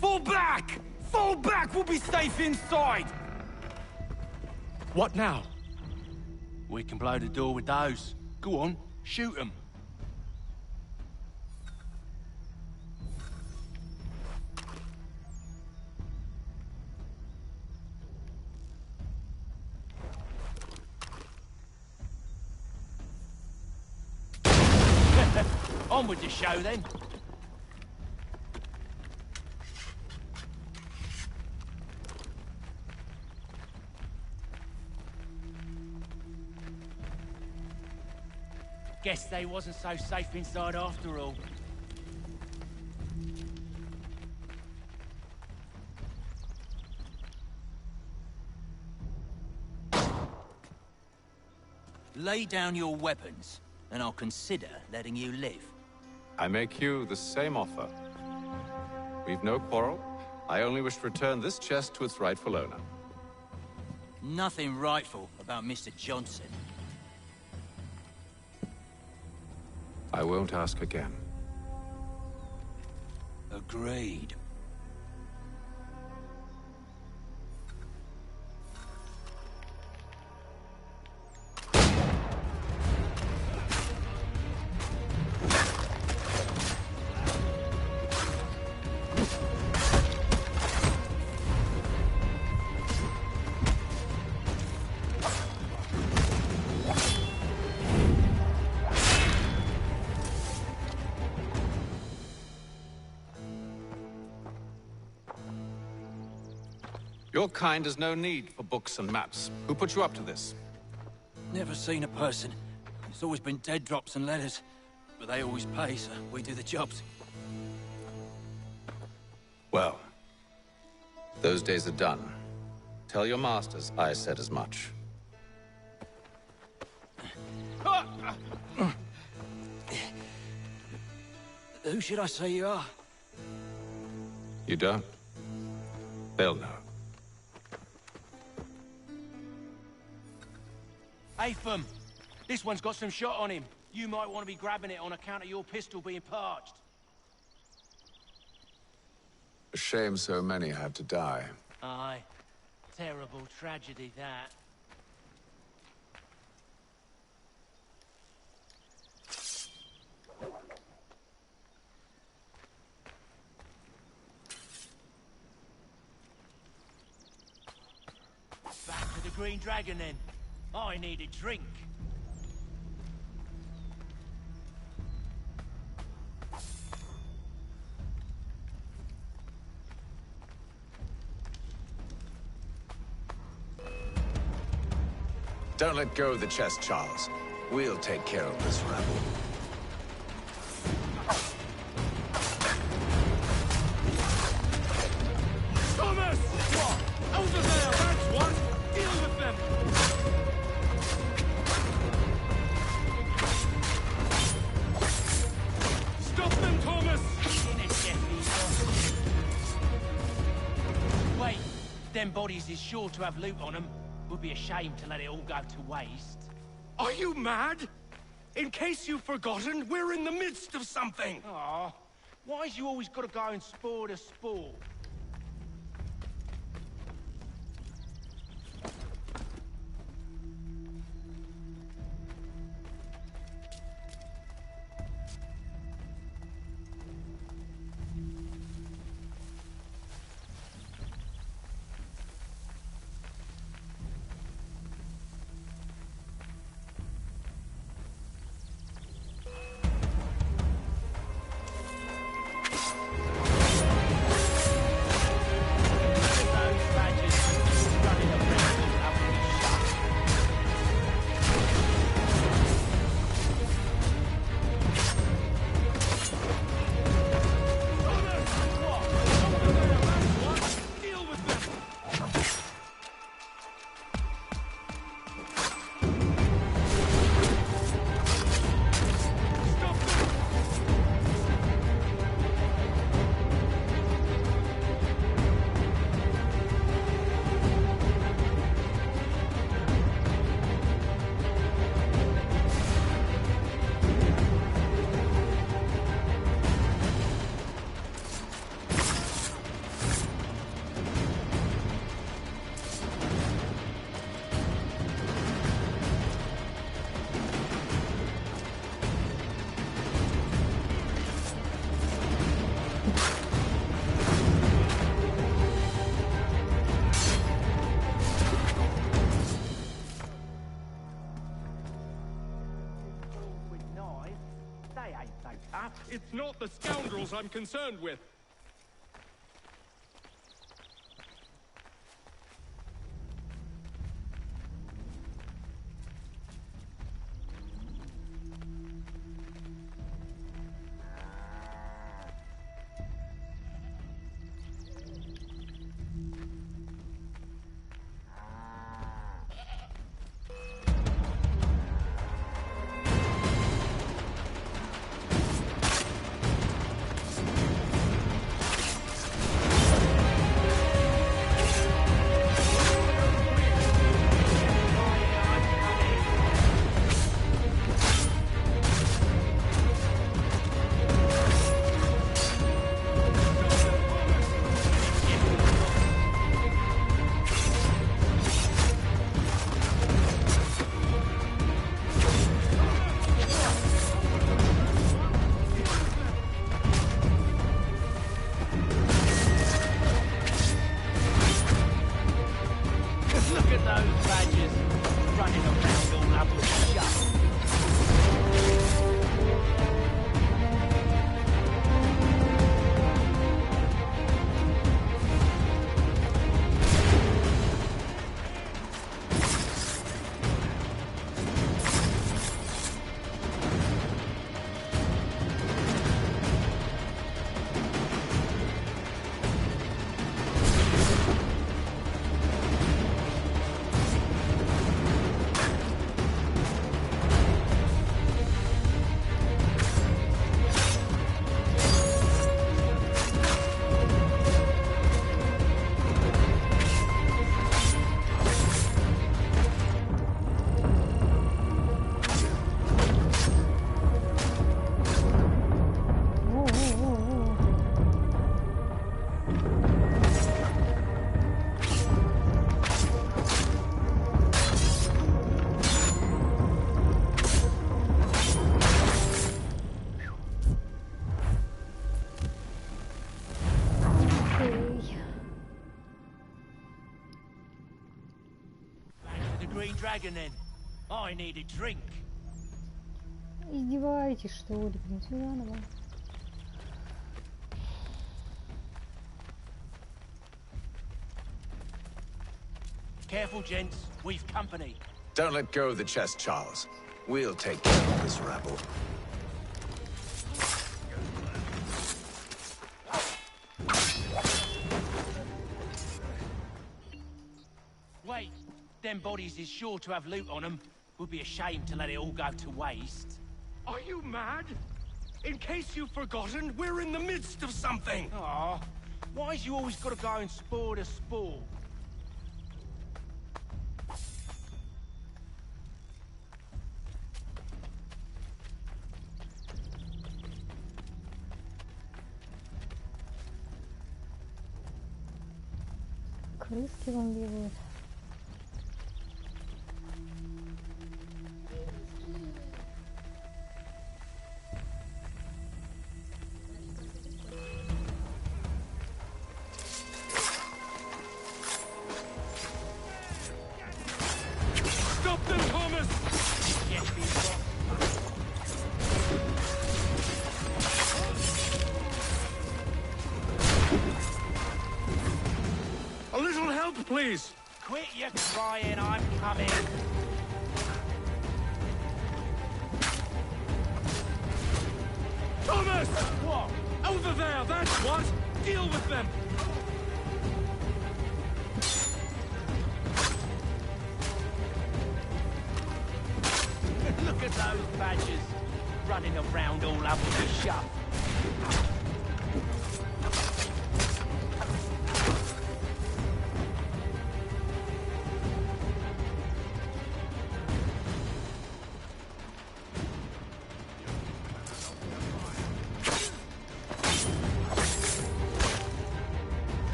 Fall back! Fall back! We'll be safe inside! What now? We can blow the door with those. Go on, shoot them. On with the show then. Guess they wasn't so safe inside after all. Lay down your weapons, and I'll consider letting you live. I make you the same offer. We've no quarrel. I only wish to return this chest to its rightful owner. Nothing rightful about Mr. Johnson. I won't ask again. Agreed. Your kind has no need for books and maps. Who put you up to this? Never seen a person. It's always been dead drops and letters. But they always pay, so we do the jobs. Well, those days are done. Tell your masters I said as much. Who should I say you are? You don't? They'll know. Haytham, this one's got some shot on him. You might want to be grabbing it on account of your pistol being parched. A shame so many had to die. Aye. Terrible tragedy, that. Back to the Green Dragon, then. I need a drink. Don't let go of the chest, Charles. We'll take care of this rabble. Thomas! What? Over there, that's what! Deal with them! Stop them, Thomas! Wait, them bodies is sure to have loot on them. Would be a shame to let it all go to waste. Are you mad? In case you've forgotten, we're in the midst of something! Aw, why's you always gotta go and spore the sport? It's not the scoundrels I'm concerned with. Green Dragon then. I need a drink. Издеваетесь, что ли, Принцеянова? Careful, gents. We've company. Don't let go of the chest, Charles. We'll take care of this rabble. Wait, them bodies is sure to have loot on them. Would be a shame to let it all go to waste. Are you mad? In case you've forgotten, we're in the midst of something! Aw, why's you always gotta go and spoil the sport? Крыски вон бегают. Stop them, Thomas! A little help, please! Quit your crying, I'm coming. Thomas! What? Over there, that's what! Deal with them! Look at those badgers, running around all up the shop.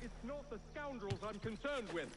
It's not the scoundrels I'm concerned with.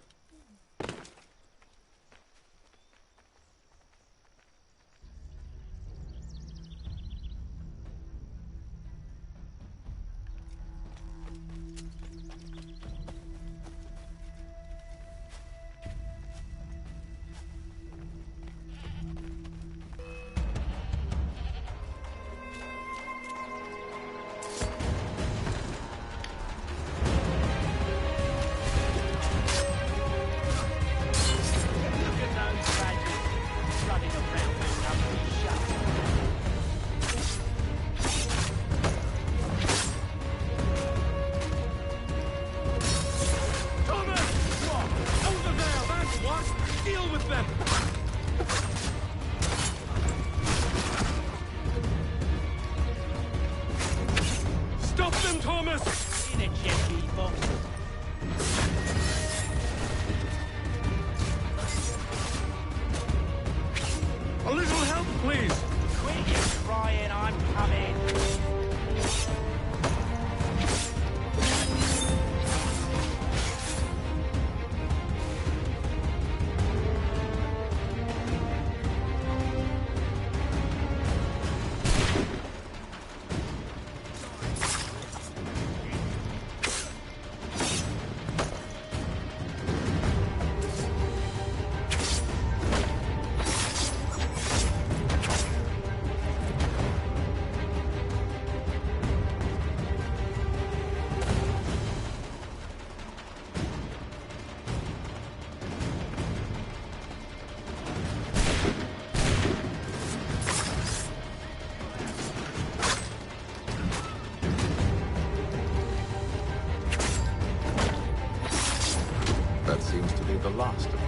The last of them.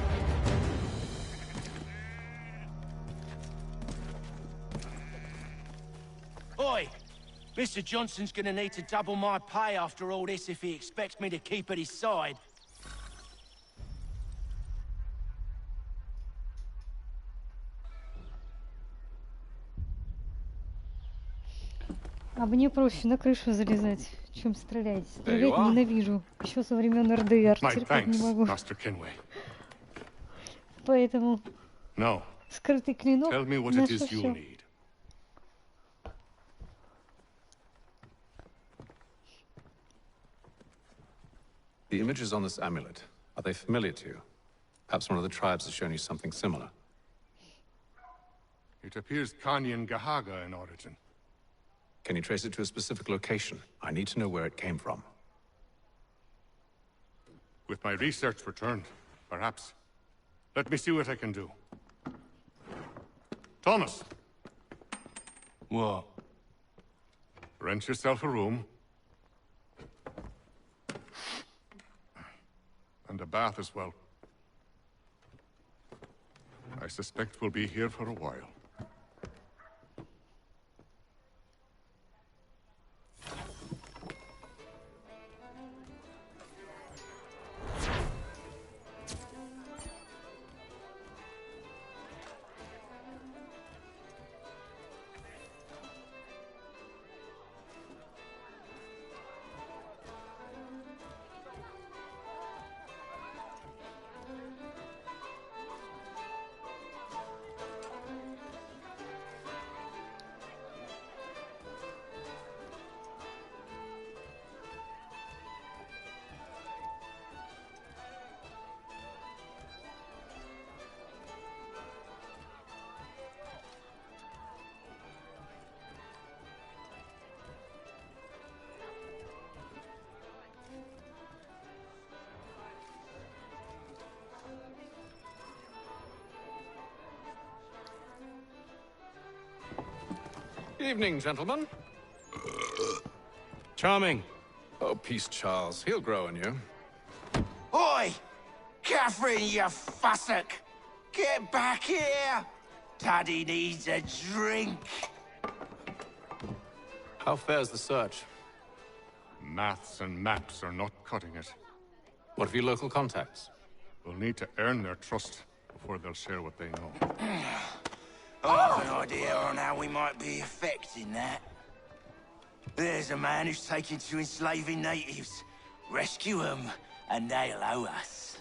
Oi! Mr. Johnson's gonna need to double my pay after all this if he expects me to keep at his side. А мне проще на крышу залезать, чем стрелять. Стрелять ненавижу. Еще со времен РДР. Терпеть не могу. Поэтому скрытый клинок наше все. The images on this amulet, are they familiar to you? Perhaps one of the tribes has shown you something similar. It appears Kanyan Gahaga in origin. Can you trace it to a specific location? I need to know where it came from. With my research returned, perhaps. Let me see what I can do. Thomas! What? Rent yourself a room. And a bath as well. I suspect we'll be here for a while. Evening, gentlemen. Charming. Oh, peace, Charles. He'll grow on you. Oi! Catherine, you fussock! Get back here! Daddy needs a drink. How fares the search? Maths and maps are not cutting it. What of your local contacts? We'll need to earn their trust before they'll share what they know. I have an idea on how we might be affecting that. There's a man who's taken to enslaving natives. Rescue them, and they'll owe us.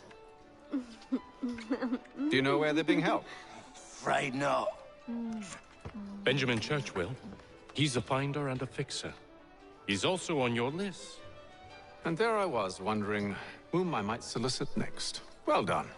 Do you know where they're being held? Afraid not. Benjamin Church will. He's a finder and a fixer. He's also on your list. And there I was, wondering whom I might solicit next. Well done.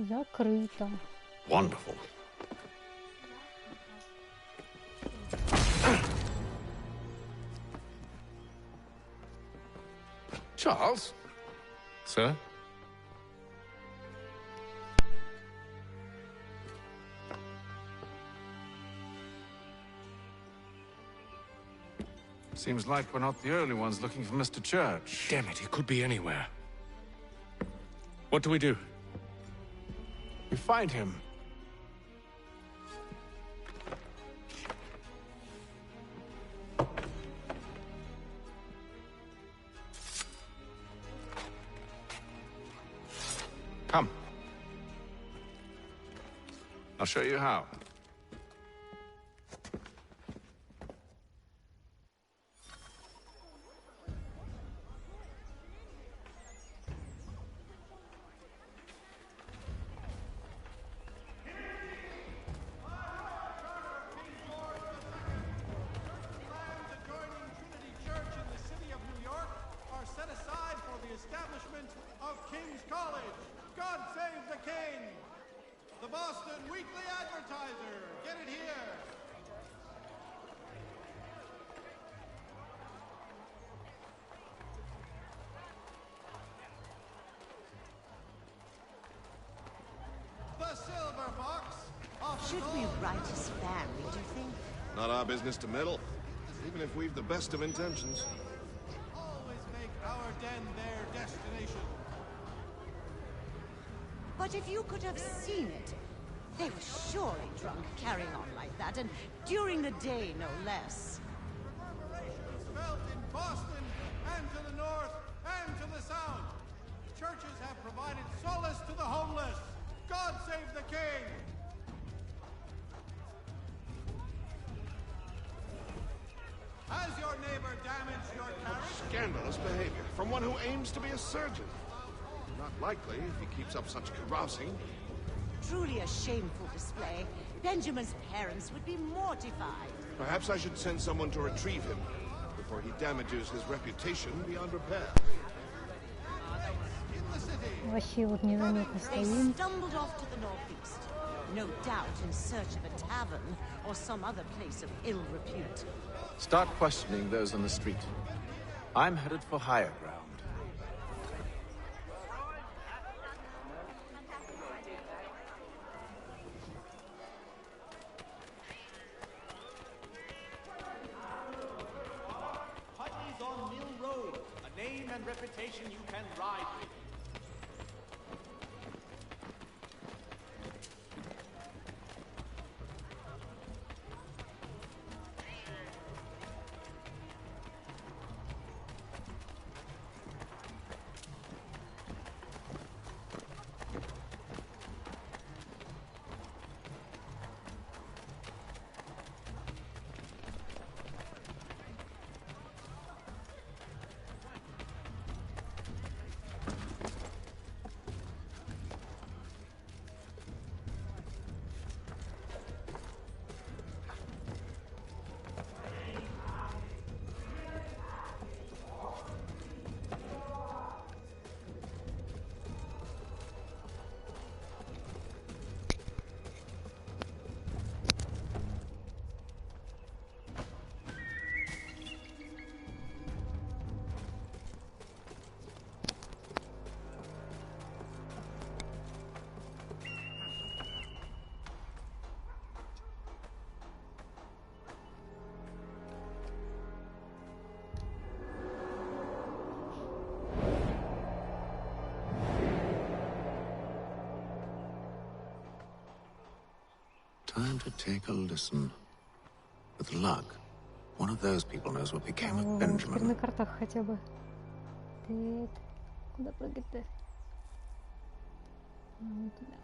Закрыто. Wonderful. Charles? Sir? Seems like we're not the only ones looking for Mr. Church. Damn it, he could be anywhere. What do we do? We find him. Come. I'll show you how. The Boston Weekly Advertiser. Get it here. Should we write his family, do you think? Not our business to meddle, even if we've the best of intentions. Always make our den their destination. But if you could have seen it, they were surely drunk carrying on like that, and during the day, no less. Reverberations felt in Boston, and to the north, and to the south. Churches have provided solace to the homeless. God save the king! Has your neighbor damaged your carriage? Scandalous behavior from one who aims to be a surgeon. Not likely if he keeps up such carousing. Truly a shameful display. Benjamin's parents would be mortified. Perhaps I should send someone to retrieve him before he damages his reputation beyond repair. Вообще вот незаметно They стоим. stumbled off to the northeast, no doubt in search of a tavern or some other place of ill repute. Start questioning those on the street. I'm headed for higher ground. Putney's on Mill Road, a name and reputation you can ride with. Time to take a listen. With luck, one of those people knows what became of Теперь Benjamin. на картах хотя бы. Так, куда прыгать-то? Вот туда.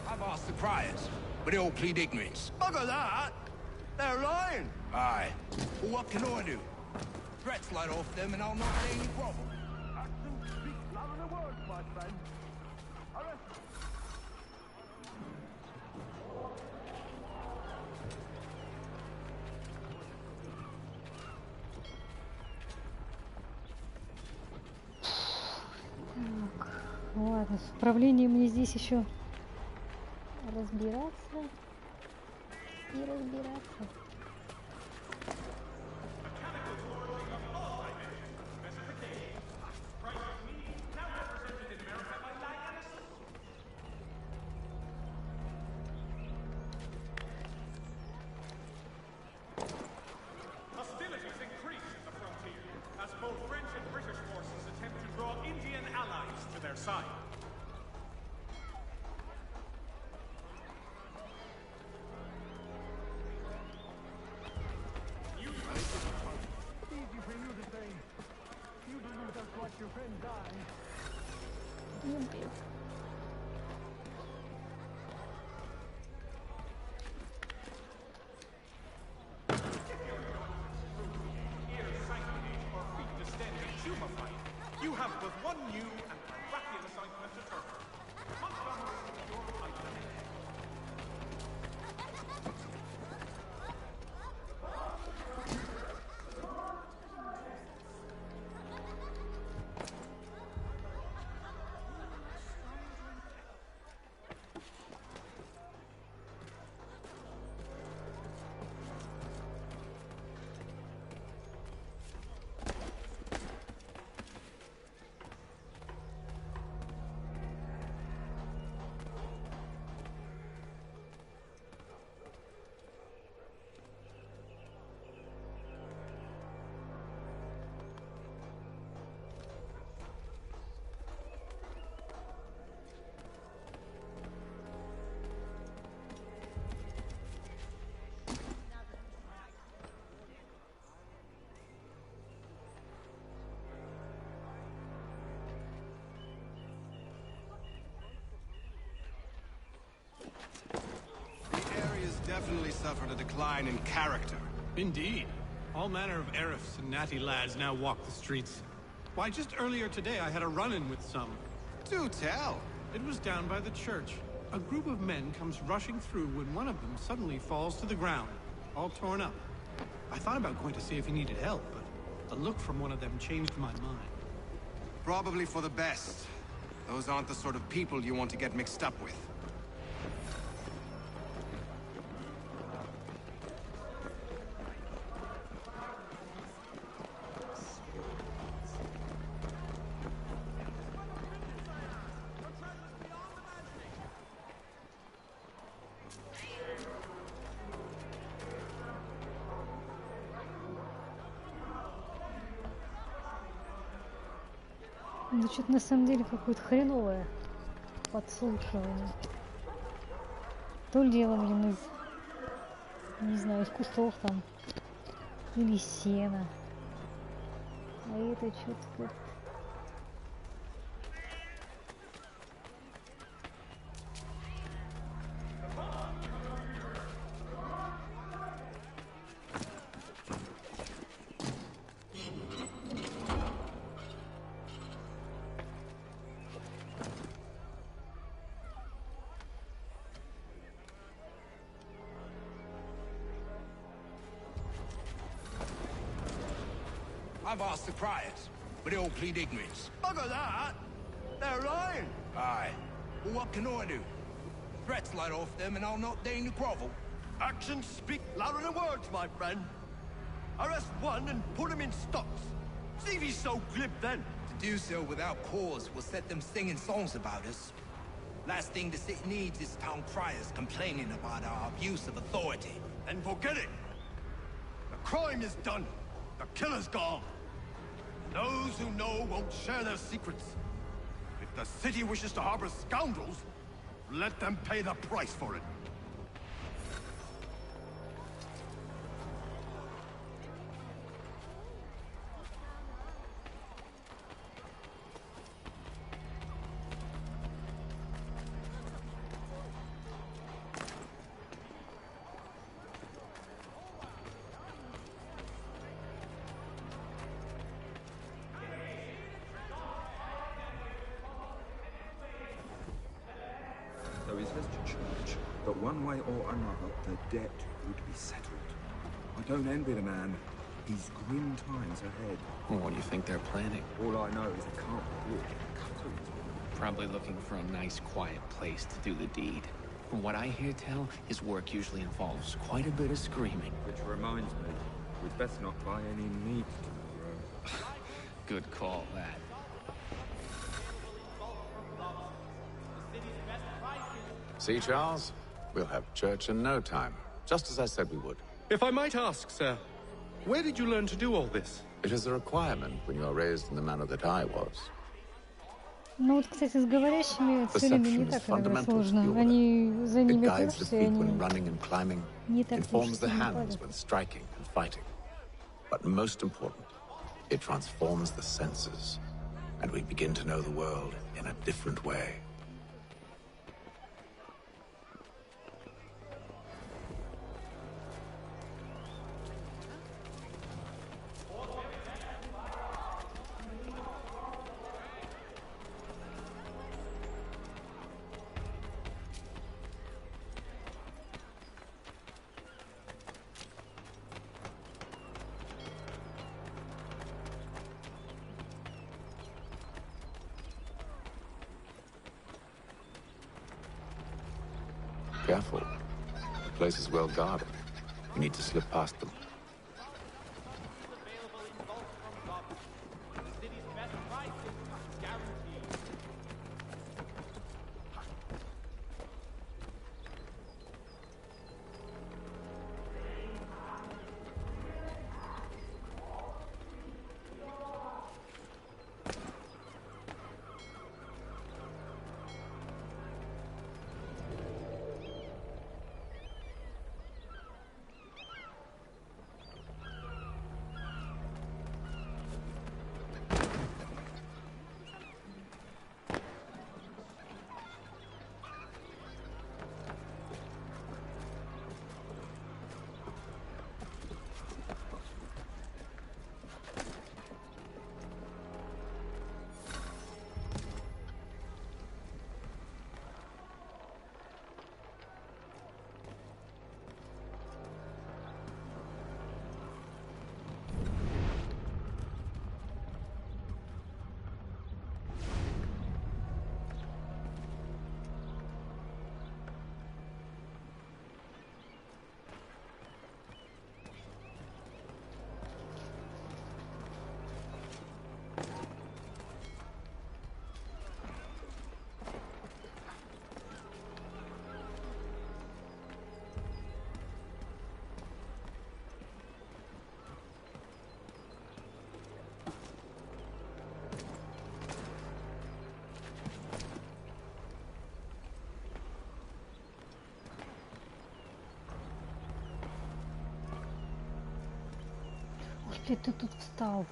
I've asked the criers, but they all plead ignorance. Bugger that! They're lying! Aye. Well, what can I do? Threats light off them and I'll not lay any grovel. Actions speak louder than words, my friend. Arrest them. Так, ладно, с управлением мне здесь еще разбираться и разбираться. Hostilities increase at the frontier as both French and British forces attempt to draw Indian allies to their side. Easy for you to say. You believe that's what your friend died. suffered a decline in character. Indeed. All manner of Arifs and natty lads now walk the streets. Why, just earlier today I had a run-in with some. Do tell. It was down by the church. A group of men comes rushing through when one of them suddenly falls to the ground, all torn up. I thought about going to see if he needed help, but a look from one of them changed my mind. Probably for the best. Those aren't the sort of people you want to get mixed up with. Ну, что-то на самом деле какое-то хреновое подслушивание. То ли дело, блин, из, не знаю, из кустов там, или сена. А это что-то как... I've asked the criers, but they all plead ignorance. Bugger that! They're lying! Aye. Well, what can I do? Threats light off them and I'll not deign to grovel. Actions speak louder than words, my friend. Arrest one and put him in stocks. See if he's so glib then. To do so without cause will set them singing songs about us. Last thing the city needs is town criers complaining about our abuse of authority. Then forget it. The crime is done. The killer's gone. Those who know won't share their secrets. If the city wishes to harbor scoundrels, let them pay the price for it. So he says to church that one way or another the debt would be settled. I don't envy the man. He's grim times ahead. Well, what do you think they're planning? All I know is it can't be good. Probably looking for a nice, quiet place to do the deed. From what I hear tell, his work usually involves quite a bit of screaming. Which reminds me, we'd best not buy any meat tomorrow. Good call, that. See, Charles? We'll have church in no time, just as I said we would. If I might ask, sir, where did you learn to do all this? It is a requirement when you are raised in the manner that I was. Ну вот, кстати, с говорящими целями не так иногда сложно. Они за ними пишутся, и они не так informs the hands when striking and fighting. But most important, it transforms the senses, and we begin to know the world in a different way. Careful. The place is well guarded. You need to slip past them. ли ты тут встал?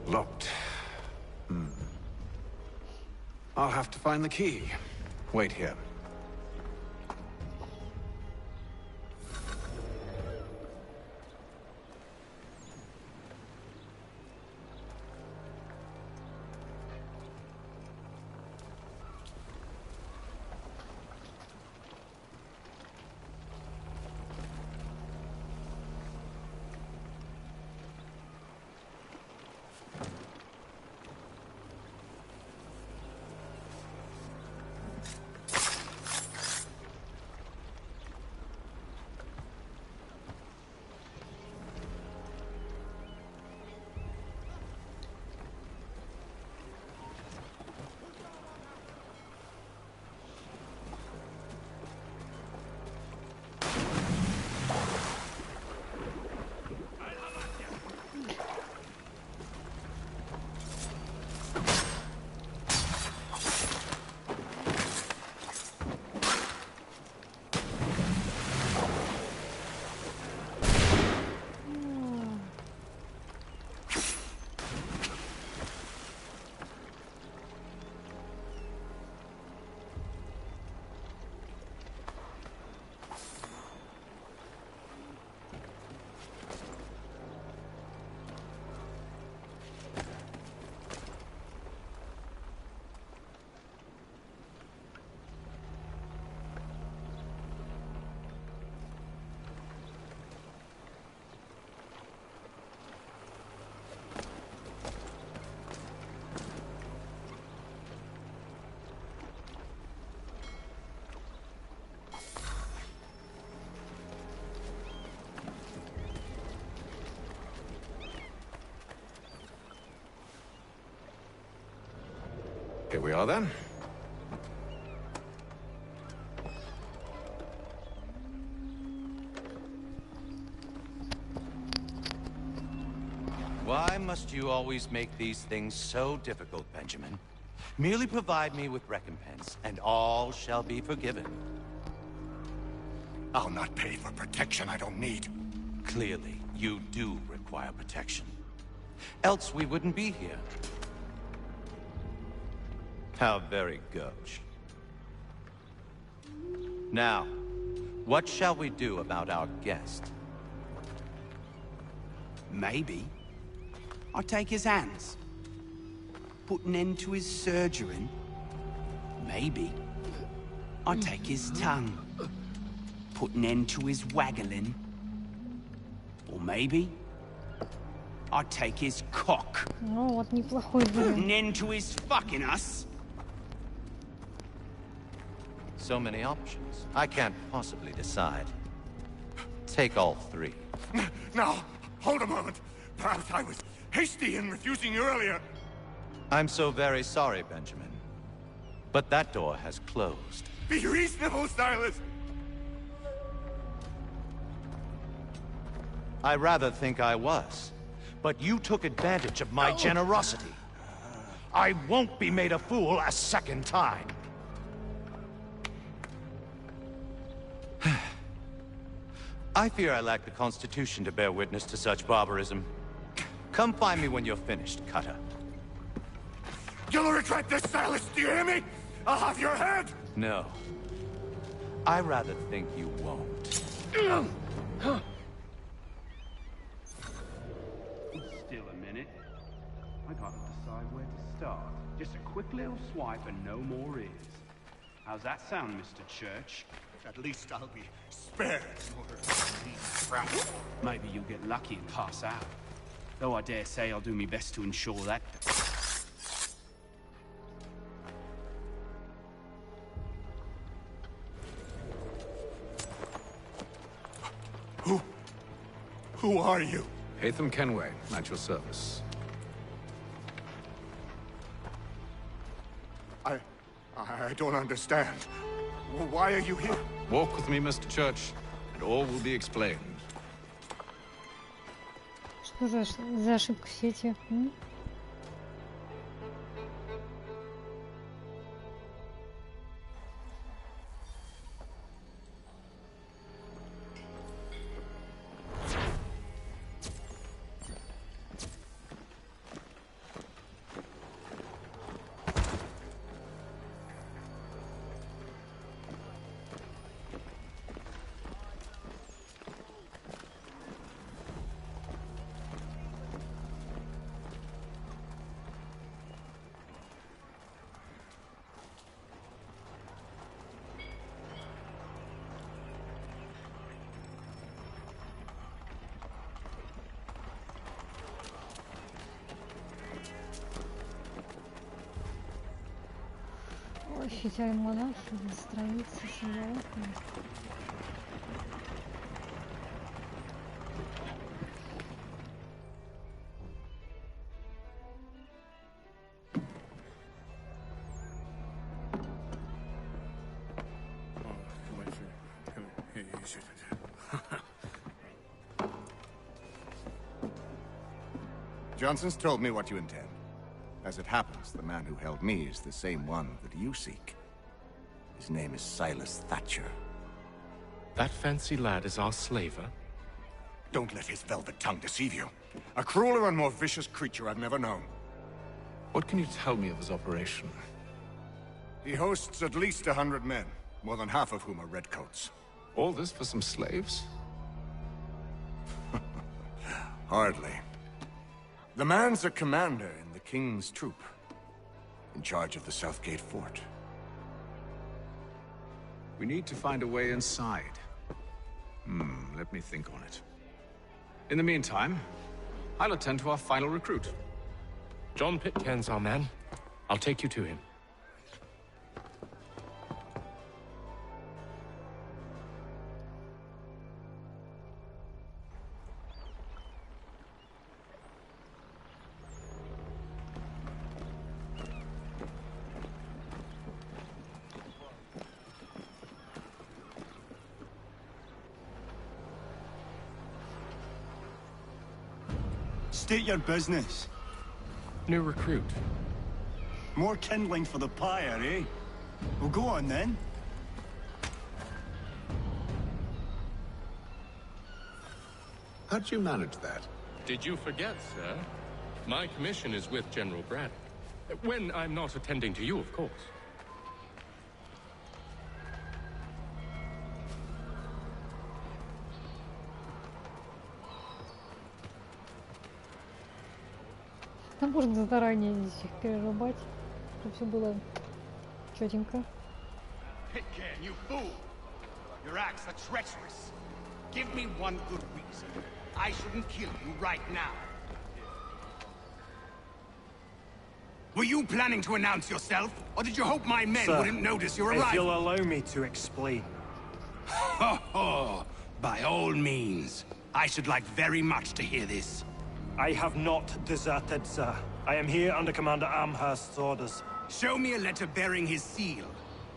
Locked. I'll have to find the key. Wait here. Here we are then. Why must you always make these things so difficult, Benjamin? Merely provide me with recompense, and all shall be forgiven. I'll not pay for protection I don't need. Clearly, you do require protection. Else we wouldn't be here. How very gauche. Now, what shall we do about our guest? Maybe I'll take his hands. Put an end to his surgering. Maybe I'll take his tongue. Put an end to his waggling. Or maybe I'll take his cock. Ну вот, неплохой Put вариант. an end to his fucking us. So many options. I can't possibly decide. Take all three. Now, hold a moment. Perhaps I was hasty in refusing you earlier. I'm so very sorry, Benjamin. But that door has closed. Be reasonable, Silas. I rather think I was. But you took advantage of my generosity. I won't be made a fool a second time. I fear I lack the constitution to bear witness to such barbarism. Come find me when you're finished, Cutter. You'll regret this, Silas, do you hear me? I'll have your head! No. I rather think you won't. Still a minute. I gotta decide where to start. Just a quick little swipe and no more is. How's that sound, Mr. Church? At least I'll be spared more. Maybe you'll get lucky and pass out. Though I dare say I'll do my best to ensure that. Who are you? Хэйтем Kенуэй, at your service. I don't understand. Why are you here? Walk with me, Mr. Church, and all will be explained. Что за ошибка в сети? Офигеть, монахи, страницы с монахами. Johnson's told me what you intend. As it happens, the man who held me is the same one that you seek. His name is Silas Thatcher. That fancy lad is our slaver? Don't let his velvet tongue deceive you. A crueler and more vicious creature I've never known. What can you tell me of his operation? He hosts at least 100 men, more than half of whom are redcoats. All this for some slaves? Hardly. The man's a commander in the King's troop, in charge of the Southgate Fort. We need to find a way inside. Let me think on it. In the meantime, I'll attend to our final recruit. John Pitcairn's our man. I'll take you to him. State your business. New recruit. More kindling for the pyre, eh? Well, go on then. How did you manage that? Did you forget, sir? My commission is with General Braddock. When I'm not attending to you, of course. Там можно заранее здесь их перерубать, чтобы все было четенько. Pitcairn, you fool! Your acts are treacherous. Give me one good reason. I shouldn't kill you right now. Were you planning to announce yourself, or did you hope my men wouldn't notice your arrival? If you'll allow me to explain. Ho ho! By all means. I should like very much to hear this. I have not deserted, sir. I am here under Commander Amherst's orders. Show me a letter bearing his seal,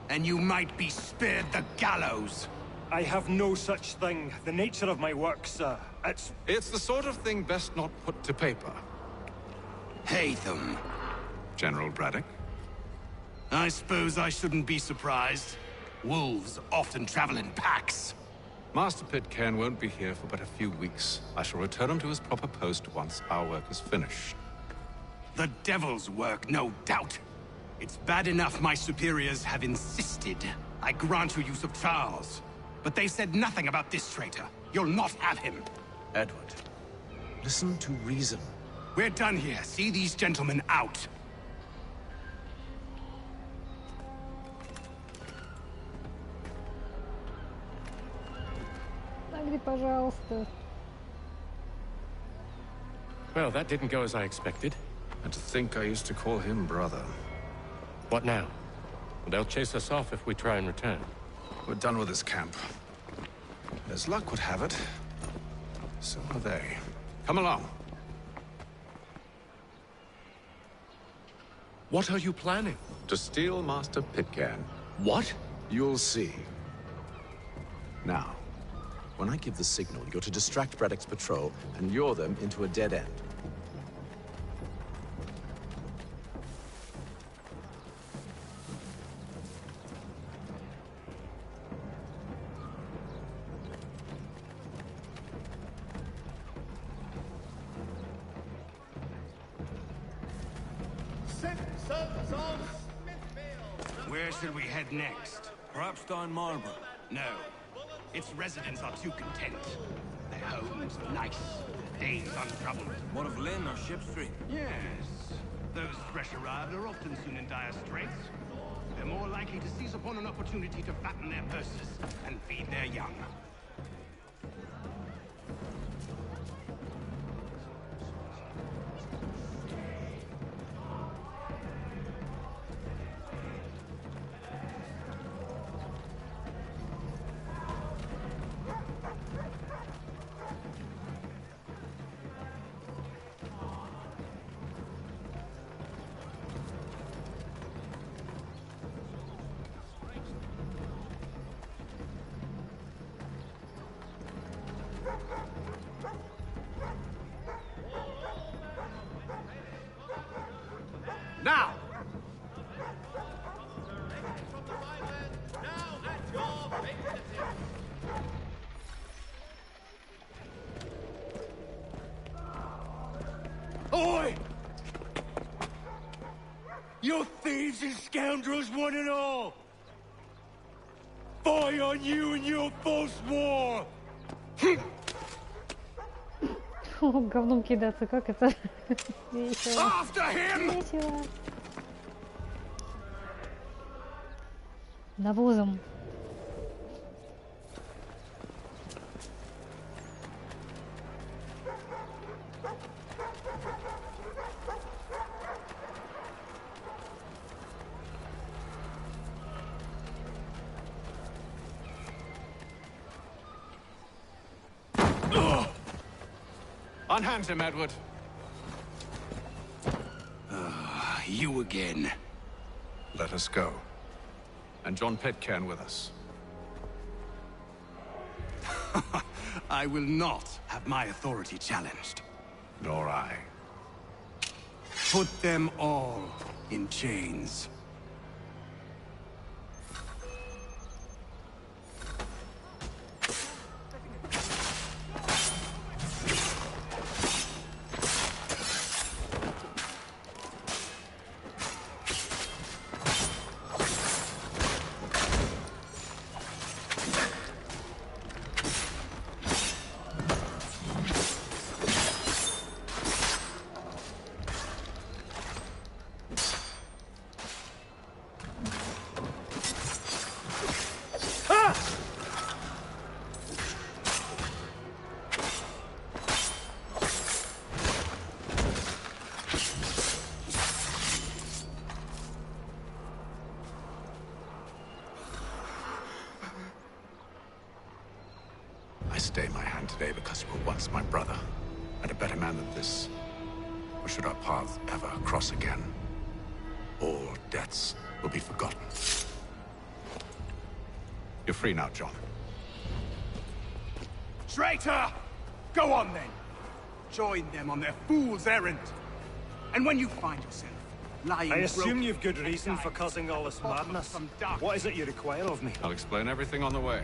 and you might be spared the gallows. I have no such thing. The nature of my work, sir, It's the sort of thing best not put to paper. Haytham. General Braddock? I suppose I shouldn't be surprised. Wolves often travel in packs. Master Pitcairn won't be here for but a few weeks. I shall return him to his proper post once our work is finished. The devil's work, no doubt. It's bad enough my superiors have insisted I grant you use of Charles. But they said nothing about this traitor. You'll not have him. Edward, listen to reason. We're done here. See these gentlemen out. Нагри, пожалуйста. Well, that didn't go as I expected. And to think I used to call him brother. What now? They'll chase us off if we try and return. We're done with this camp. As luck would have it, so are they. Come along. What are you planning? To steal Master Pitcairn. What? You'll see. Now, when I give the signal, you're to distract Braddock's patrol and lure them into a dead end. Where should we head next? Perhaps down Marlborough. No. Its residents are too content. Their homes nice, their days untroubled. What of Lynn or Ship Street? Yes. Those fresh arrived are often soon in dire straits. They're more likely to seize upon an opportunity to fatten their purses and feed their young. Now! Oi! You thieves and scoundrels, one and all! Fie on you and your false war! Говном кидаться, как это весело. Весело. Навозом. Unhand him, Edward. You again. Let us go. And John Pitcairn with us. I will not have my authority challenged. Nor I. Put them all in chains. I stay my hand today because you were once my brother, and a better man than this. Or should our paths ever cross again, all debts will be forgotten. You're free now, John. Traitor! Go on then! Join them on their fool's errand. And when you find yourself lying I assume broken, you've good reason for causing all this madness. What is it you require of me? I'll explain everything on the way.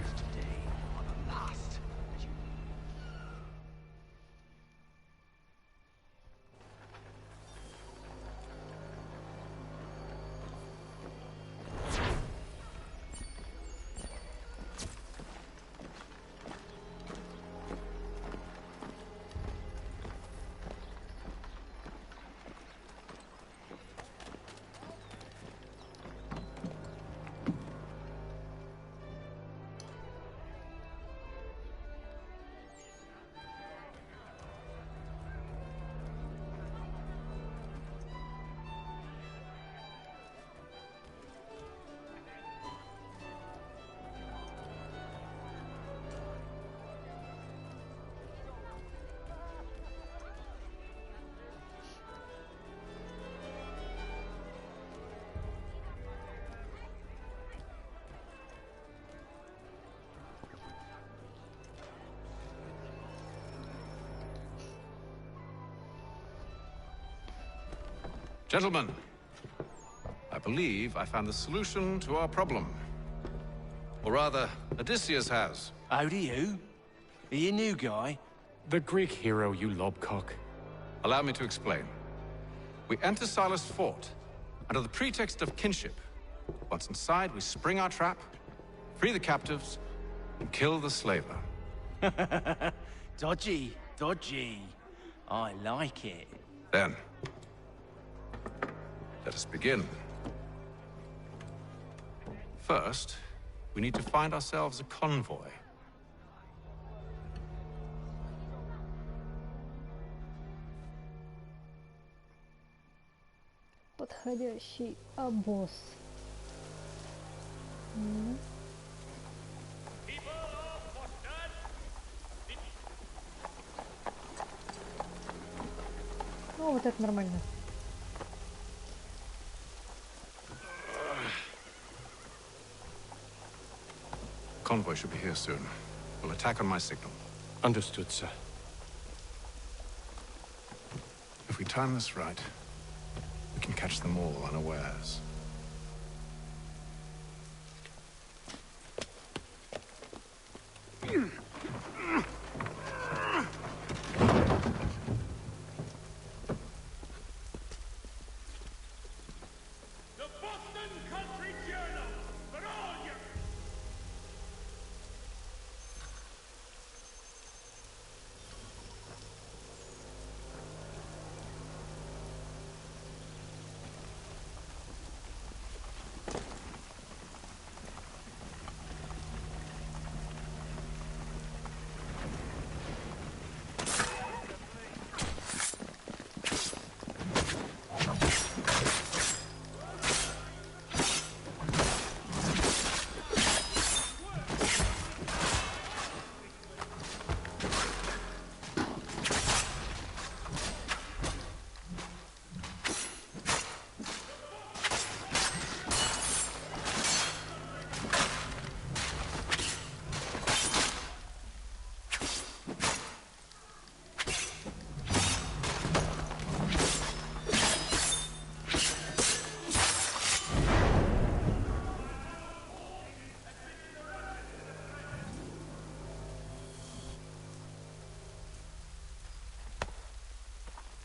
Gentlemen, I believe I found the solution to our problem. Or rather, Odysseus has. How do you? Are you a new guy? The Greek hero, you lobcock. Allow me to explain. We enter Silas' fort, under the pretext of kinship. Once inside, we spring our trap, free the captives, and kill the slaver. Dodgy, dodgy. I like it. Then, let us begin. First, we need to find ourselves a convoy. Подходящий обоз. Ну, вот это нормально. Convoy should be here soon. We'll attack on my signal. Understood, sir. If we time this right, we can catch them all unawares.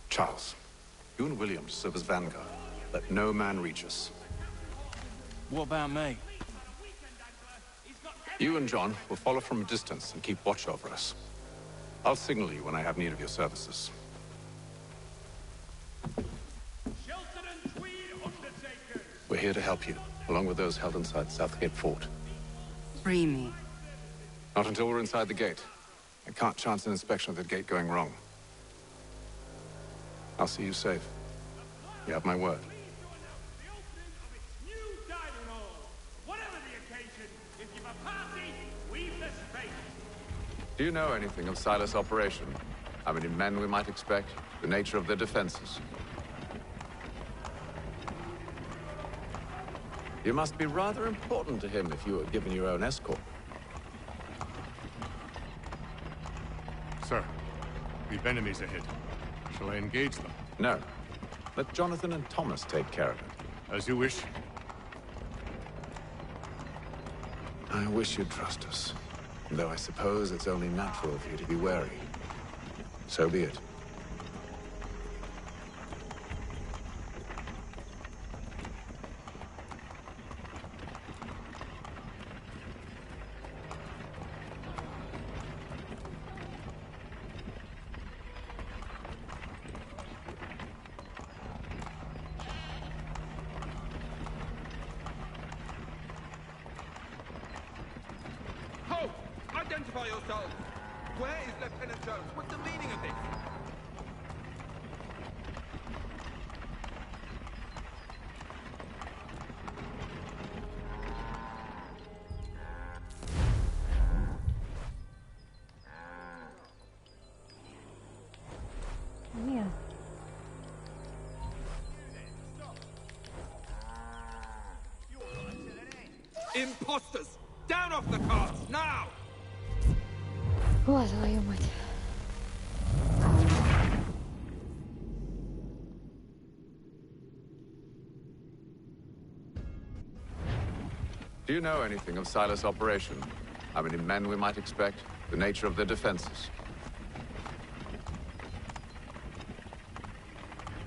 Charles, you and William serve as vanguard. Let no man reach us. What about me? You and John will follow from a distance and keep watch over us. I'll signal you when I have need of your services. We're here to help you, along with those held inside Southgate Fort. Free me. Not until we're inside the gate. I can't chance an inspection of the gate going wrong. I'll see you safe. You have my word. Do you know anything of Silas' operation? How many men we might expect? The nature of their defenses? You must be rather important to him if you were given your own escort. Sir, we've enemies ahead. Shall I engage them? No. Let Jonathan and Thomas take care of it. As you wish. I wish you'd trust us. Though I suppose it's only natural for you to be wary. So be it. Identify yourselves! Where is Lieutenant Jones? What's the meaning of this? Yeah. Imposters! Down off the carts, now! О, твою мать. Do you know anything of Silas' operation? How many men we might expect? The nature of their defenses?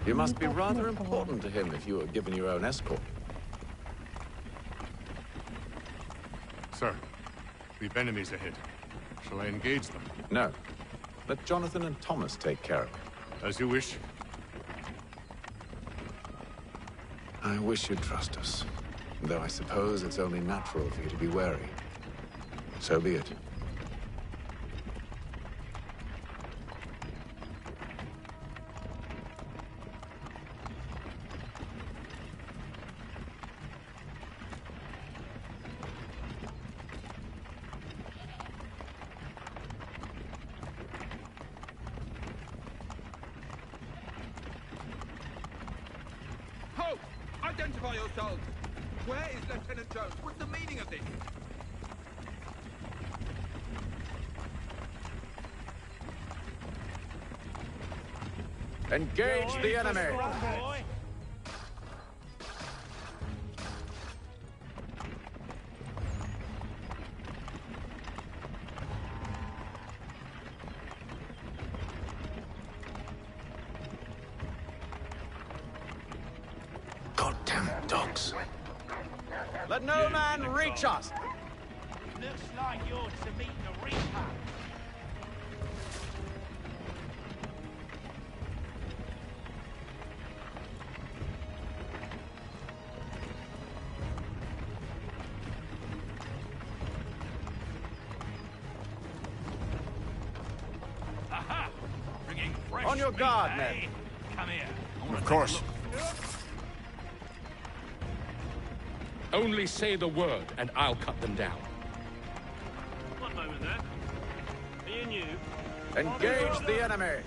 You must be rather important to him if you are given your own escort. Sir, we've enemies ahead. Shall I engage them? No. Let Jonathan and Thomas take care of it. As you wish. I wish you'd trust us. Though I suppose it's only natural for you to be wary. So be it. Halt! Identify yourselves! Where is Lieutenant Jones? What's the meaning of this? Engage the enemy! Goddamn dogs. Let no man reach us! Looks like you're to meet the Reaper. Aha! Bringing fresh On your meat, guard, eh? men. Come here. I wanna Of course. take a look. Only say the word, and I'll cut them down. One moment there. Are you new? Engage the enemy!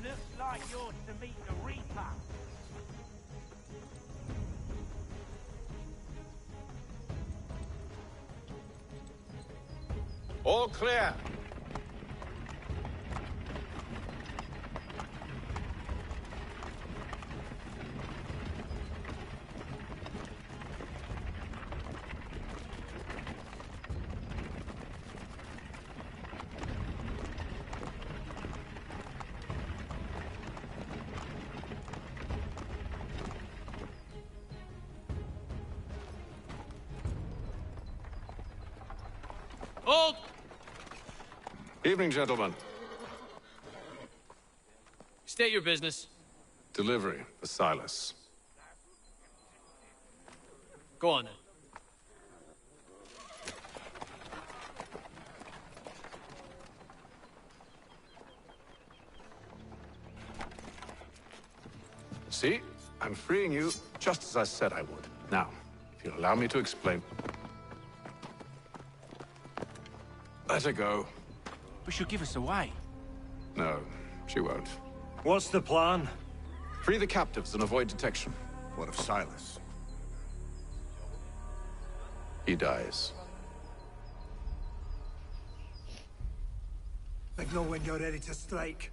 Looks like you're to meet the Reaper. All clear! Hold! Evening, gentlemen. State your business. Delivery for Silas. Go on then. See? I'm freeing you, just as I said I would. Now, if you'll allow me to explain... Let her go. But she'll give us away. No, she won't. What's the plan? Free the captives and avoid detection. What of Silas? He dies. Signal when you're ready to strike.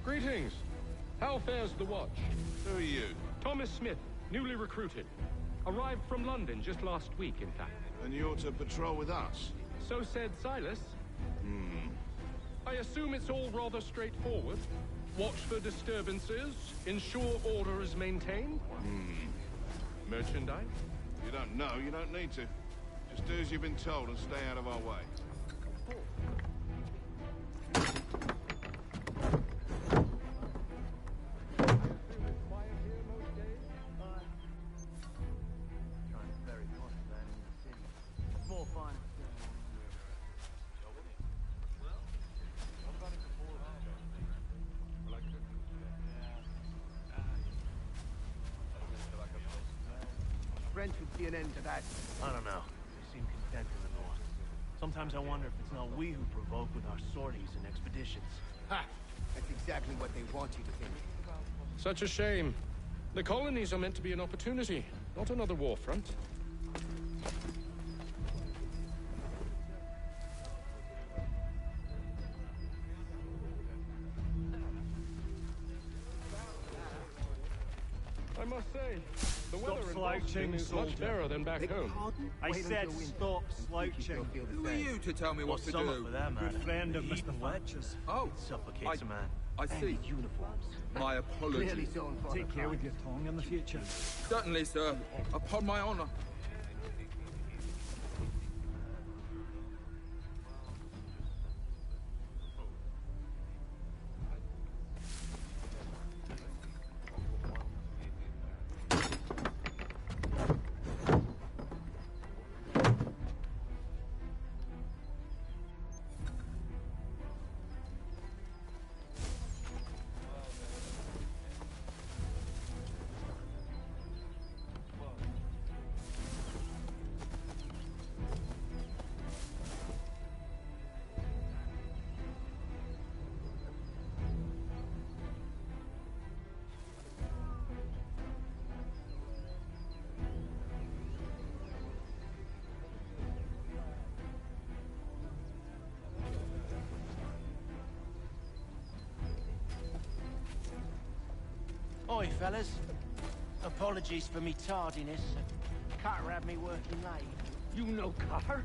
Greetings. How fares the watch? Who are you? Thomas Smith, newly recruited. Arrived from London just last week, in fact. And you're to patrol with us? So said Silas. I assume it's all rather straightforward. Watch for disturbances, ensure order is maintained. Merchandise? You don't know, you don't need to. Just do as you've been told and stay out of our way. French would see an end to that. I don't know. They seem content in the north. Sometimes I wonder if it's not we who provoke with our sorties and expeditions. Ha! That's exactly what they want you to think. Such a shame. The colonies are meant to be an opportunity, not another war front. I must say, the weather in Boston is much better than back home. I said stop slouching. Who are you to tell me what to do? For that matter. Good friend of Mr. Fletcher's. Oh, it suffocates a man. I see. Uniforms. My apologies. Take care with your tongue in the future. Certainly, sir. Upon my honor. Oi, fellas. Apologies for me tardiness. Carter had me working late. You know Carter?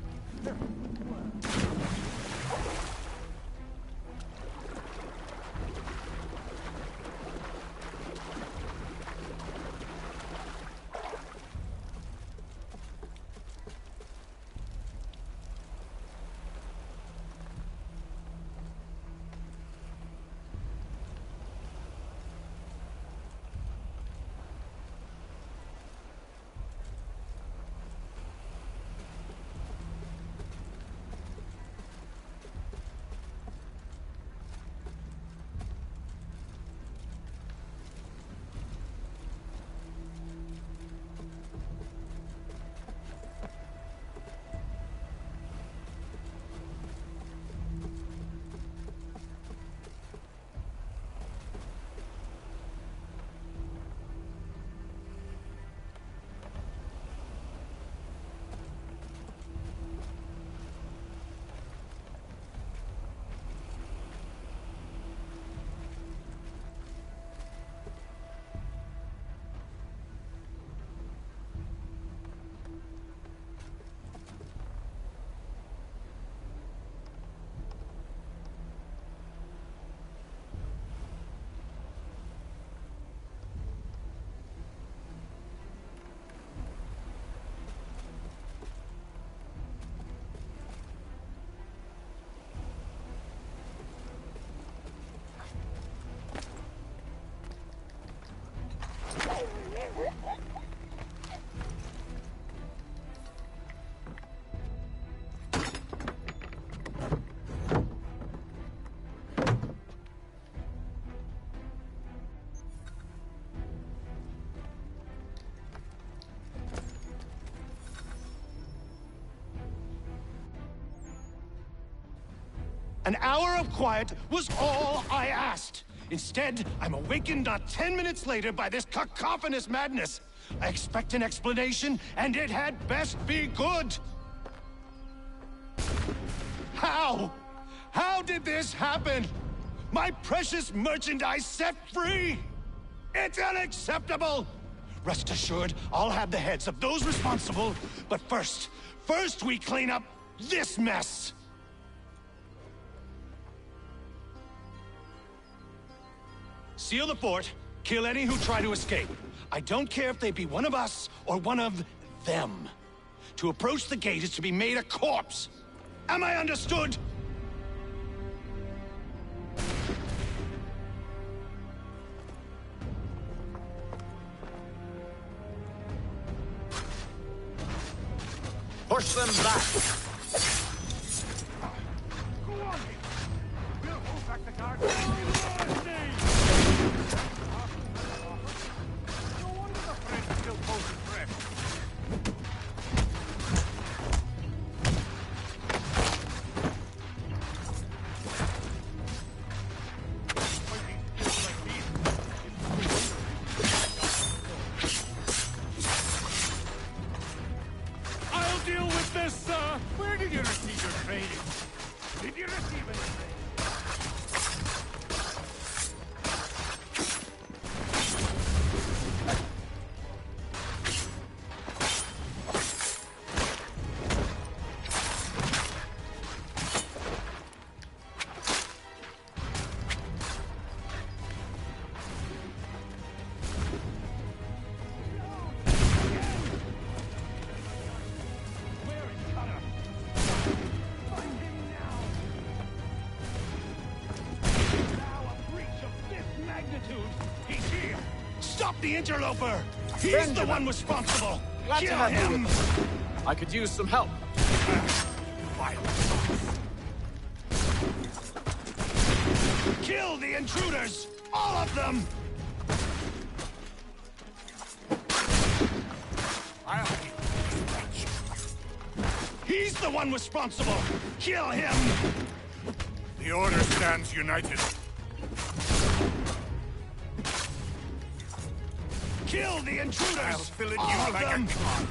An hour of quiet was all I asked. Instead, I'm awakened not 10 minutes later by this cacophonous madness. I expect an explanation, and it had best be good. How? How did this happen? My precious merchandise set free? It's unacceptable! Rest assured, I'll have the heads of those responsible, but first we clean up this mess! Seal the fort, kill any who try to escape. I don't care if they be one of us or one of them. To approach the gate is to be made a corpse. Am I understood? Push them back! Go on! We'll hold back the guard. No wonder the French still posted threats. deal with this, sir. Where did you receive your training? Did you receive any training? The interloper! He's the one responsible! Glad to Kill have you him! with us. I could use some help. Kill the intruders! All of them! He's the one responsible! Kill him! The Order stands united. Kill the intruders! I'll fill it All you of like them. a con.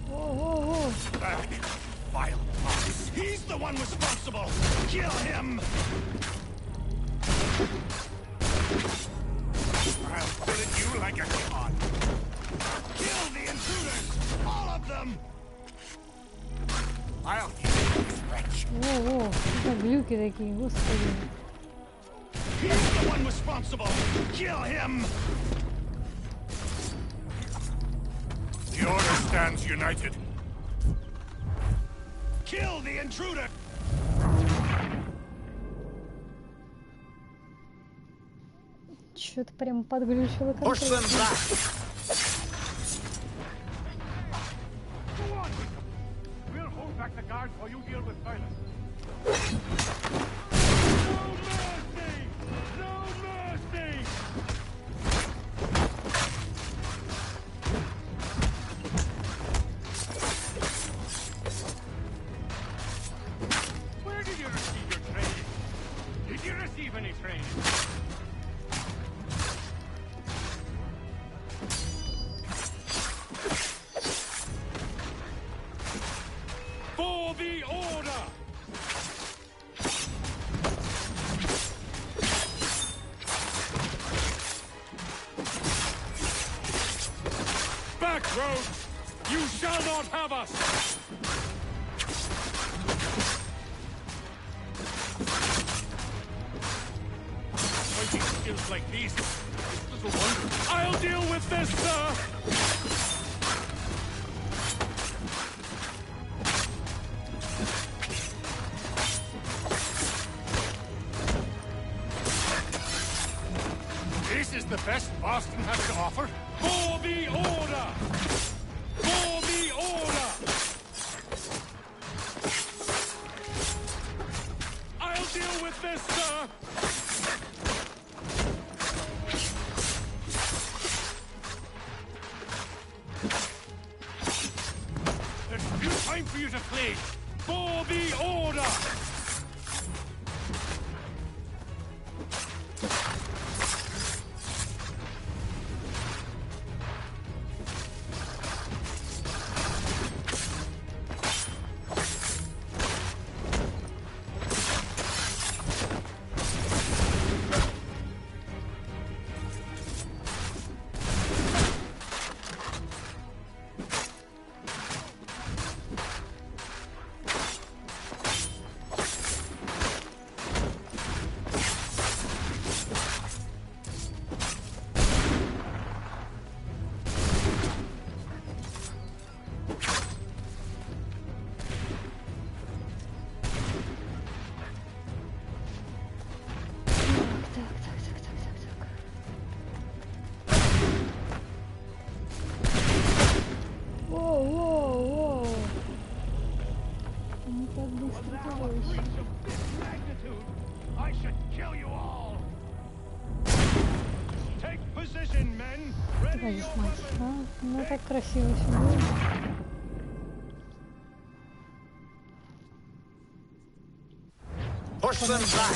Whoa. Vile boss. He's the one responsible! Kill him! I'll fill it you like a con. Kill the intruders! All of them! I'll kill this wretch. Во, это глюки такие, господи. He's the one responsible! Kill him! The Order stands united. Kill the intruder! Что-то прям подглючило Push them конкретно. back. Go on! We'll hold back the guards while you deal with violence. No mercy! Where did you receive your training? Did you receive any training? For the Order! Back, rogues! You shall not have us! Fighting skills like these, it's little wonder. I'll deal with this, sir! This is the best Boston has to offer? For the Order! For the Order! I'll deal with this, sir! There's no time for you to flee! For the Order! Воу. Не так быстро делаешь. I should kill you all! Take position, men! Твою ж мать. А? Ну так красиво все было. Push them back.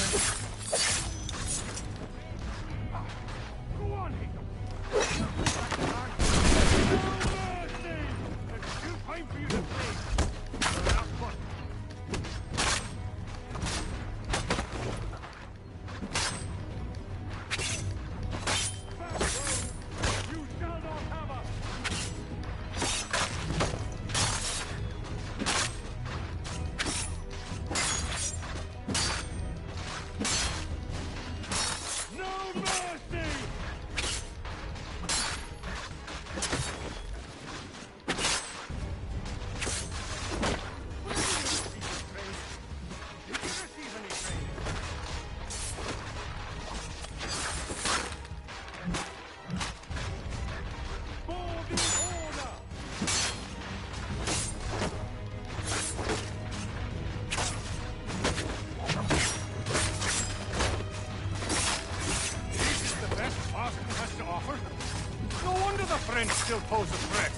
still pose a threat.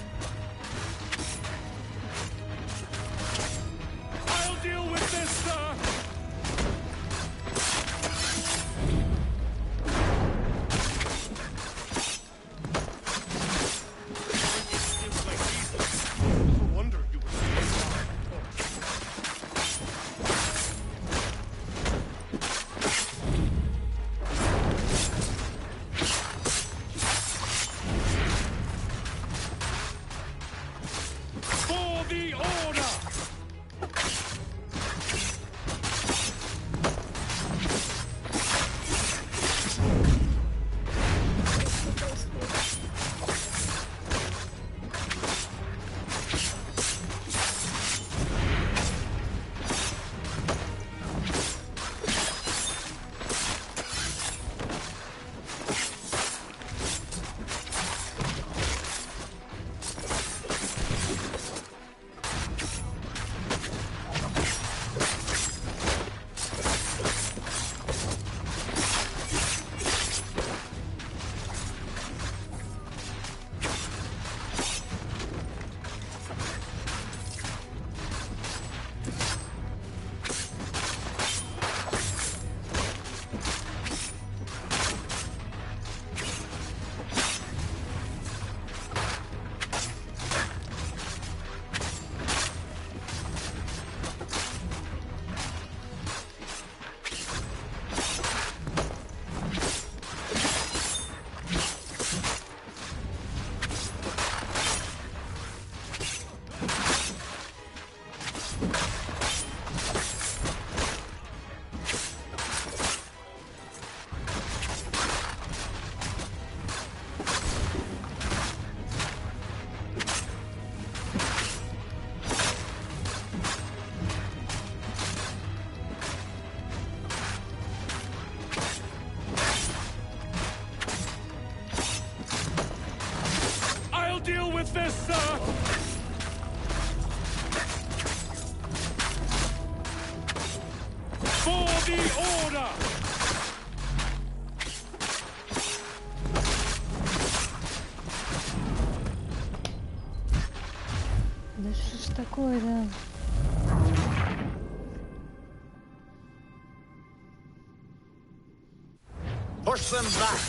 I'll deal with this, sir! No wonder you were for the order! Deal with this, sir! For the order! Да что ж такое-то? Push them back!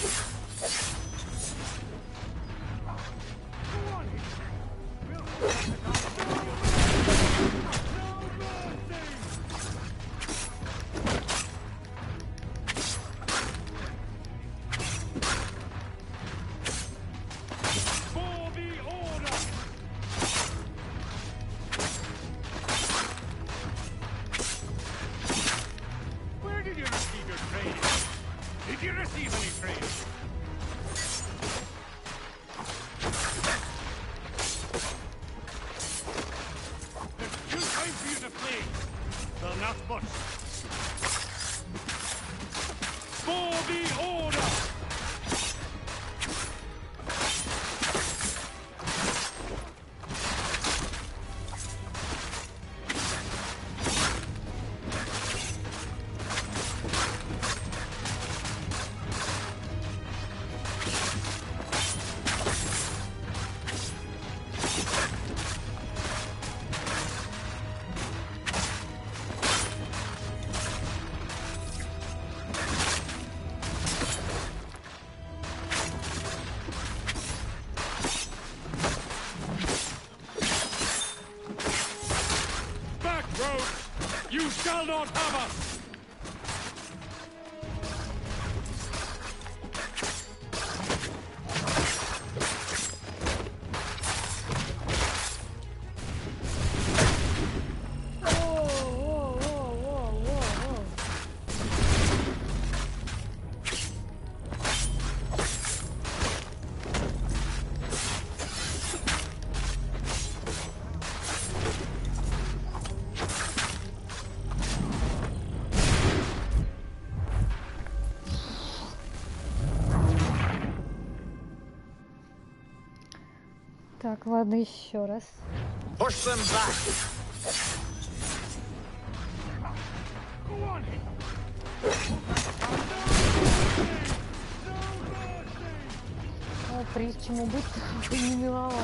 You shall not have us! Так, ладно, еще раз. Push them back. Оп. прежде чем убытку не миловать.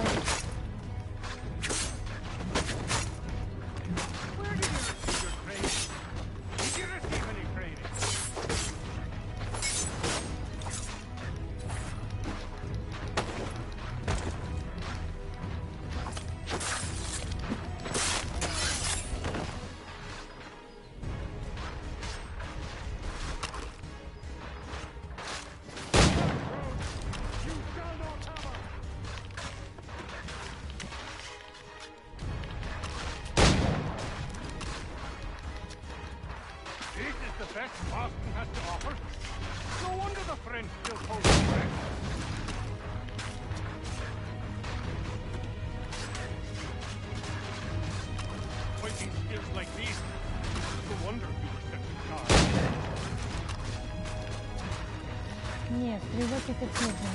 Нет, стрелять это медленно.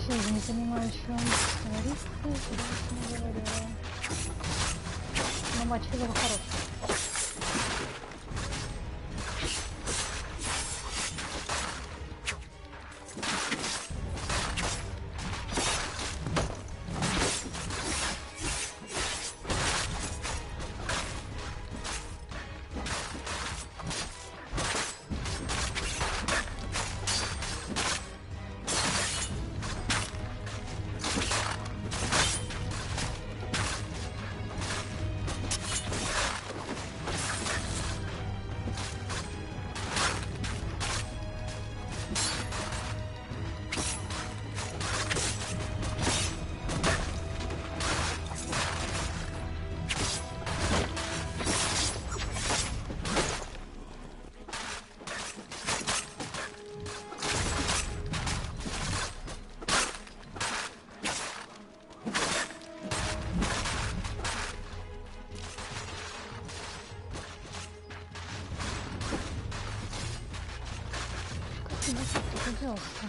Не понимаю, о чем говорит, честно говоря. Но матч его хороший. Ты делал-то?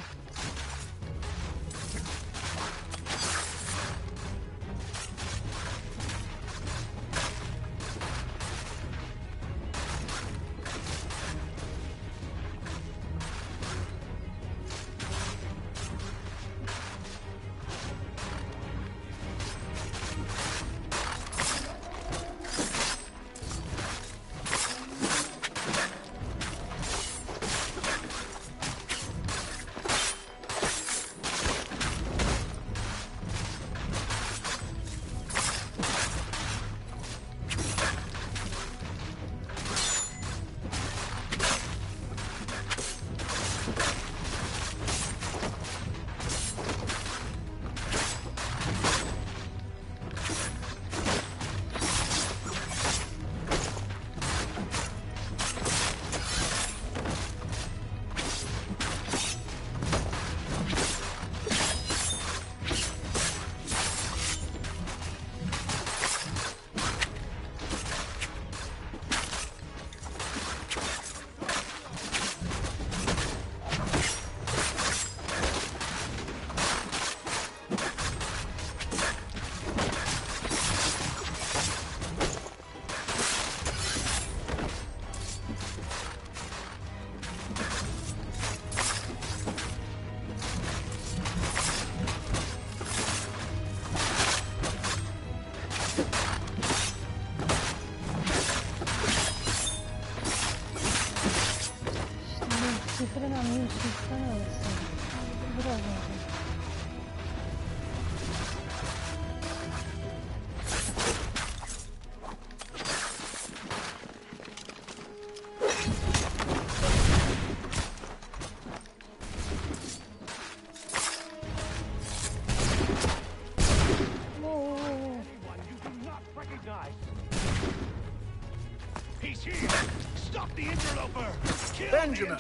Benjamin!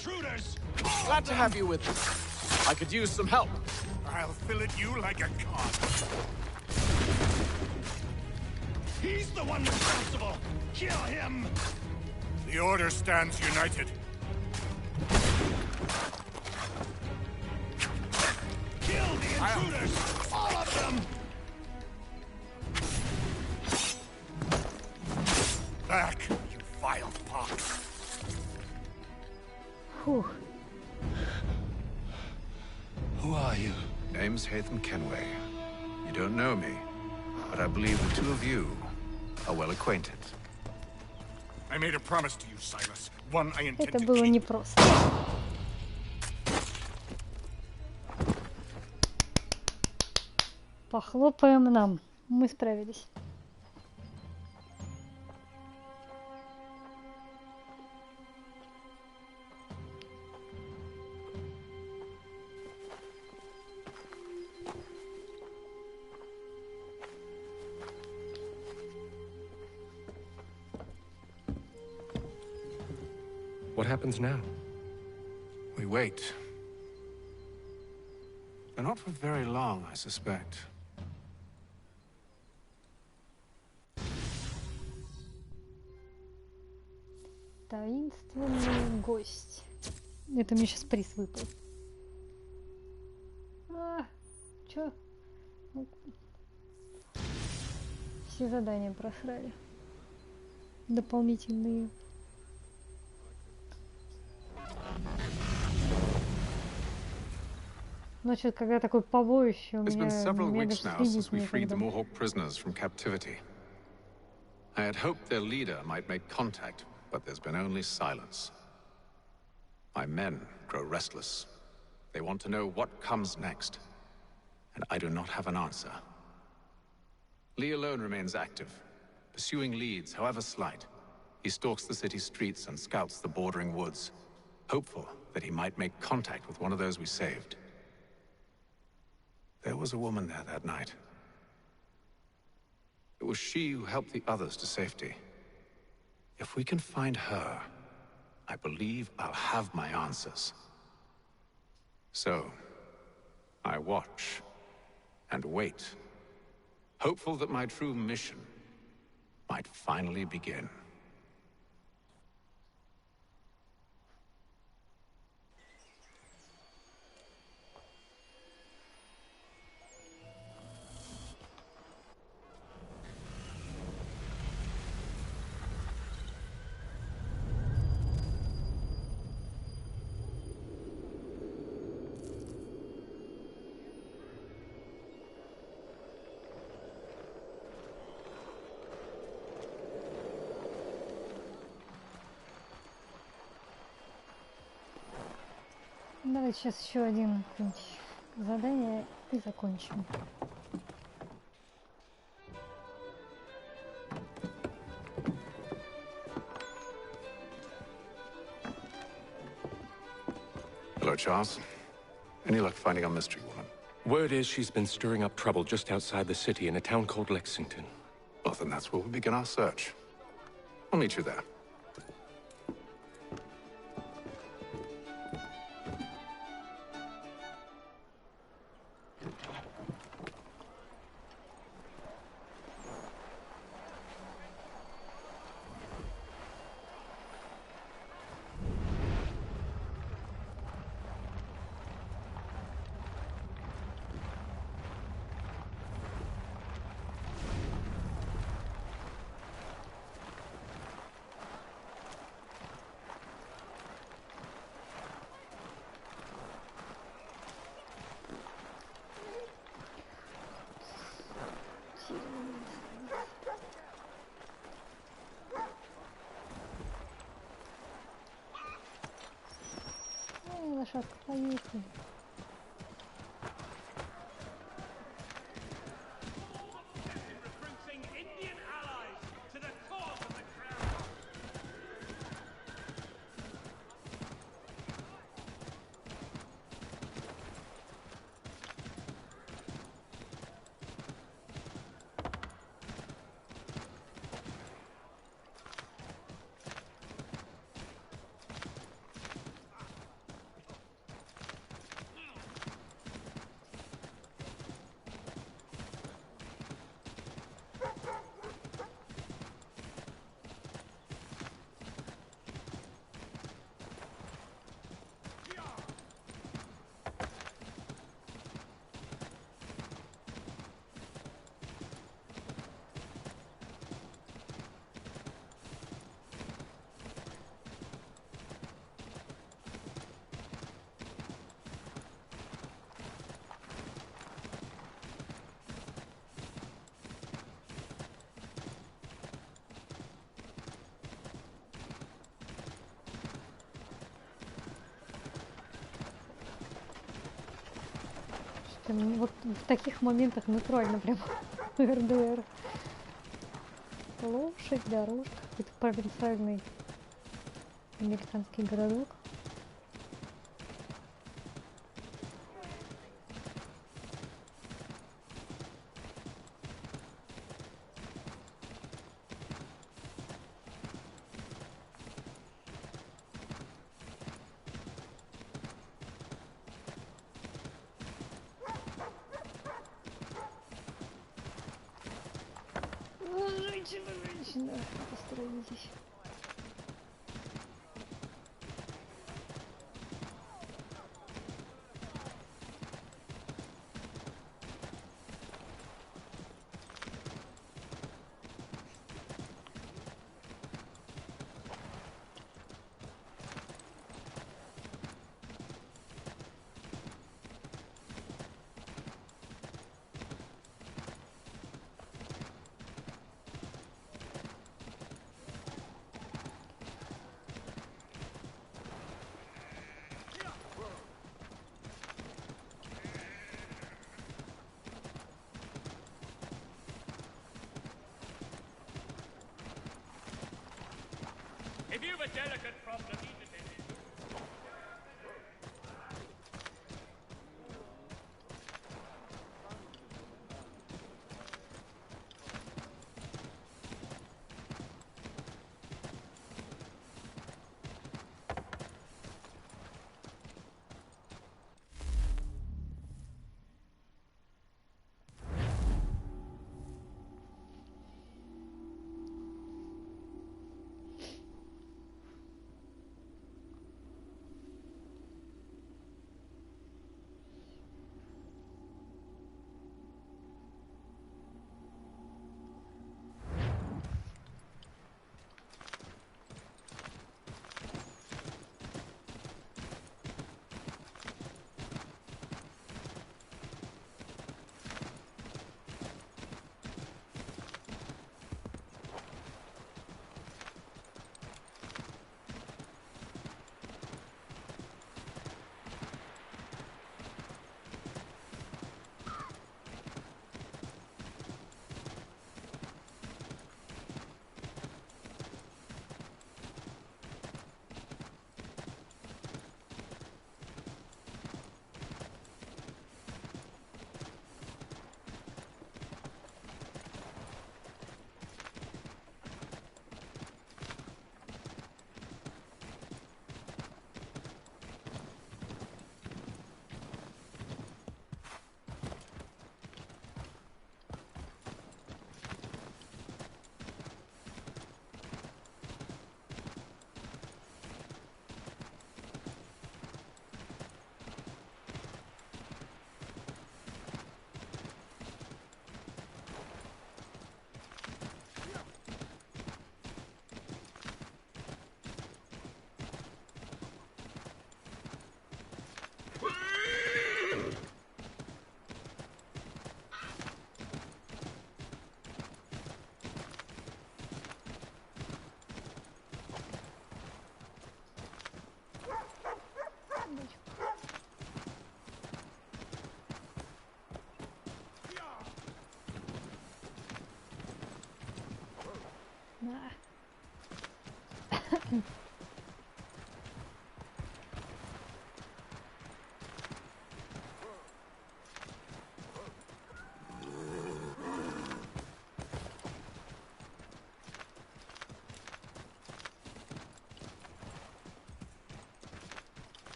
Glad to have you with us. I could use some help. I'll fillet you like a cod. He's the one responsible! Kill him! The Order stands united. Kill the intruders! All of them! Back, you vile pox. Whew. Who are you? Name's Хэйтем Kенуэй. You don't know me, but I believe the two of you are well acquainted. I made a promise to you, Silas. One I intend Это to было keep. непросто. Похлопаем нам. Мы справились. What happens now? We wait. But not for very long, I suspect. Таинственный гость. Это мне сейчас приз выпал. Чё? Все задания просрали. Дополнительные. Значит, когда такое побоище, у It's been меня several даже weeks now следить since we freed the некогда. Mohawk prisoners from captivity. I had hoped their leader might make contact, but there's been only silence. My men grow restless. They want to know what comes next, and I do not have an answer. Lee alone remains active, pursuing leads, however slight. He stalks the city streets and scouts the bordering woods, hopeful that he might make contact with one of those we saved. There was a woman there that night. It was she who helped the others to safety. If we can find her, I believe I'll have my answers. So, I watch and wait, hopeful that my true mission might finally begin. Давайте сейчас еще один задание и закончим. Hello, Charles. Any luck finding our mystery woman? Word is she's been stirring up trouble just outside the city in a town called Lexington. Well, then that's where we'll begin our search. I'll meet you there. Лошадка, поехали. Вот в таких моментах натурально прям РДР. Лошадь, дорожка, какой-то провинциальный американский городок. Женщина, построитесь. If you've a delicate problem, need to tend it.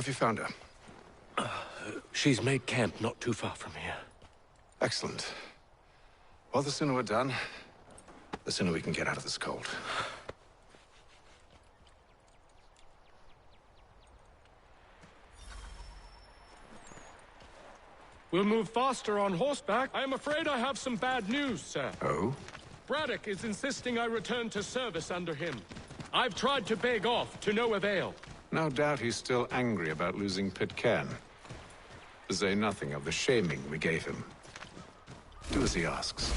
Have you found her? She's made camp not too far from here. Excellent. Well, the sooner we're done, the sooner we can get out of this cold. We'll move faster on horseback. I am afraid I have some bad news, sir. Oh? Braddock is insisting I return to service under him. I've tried to beg off, to no avail. No doubt he's still angry about losing Pitcairn. To say nothing of the shaming we gave him. Do as he asks.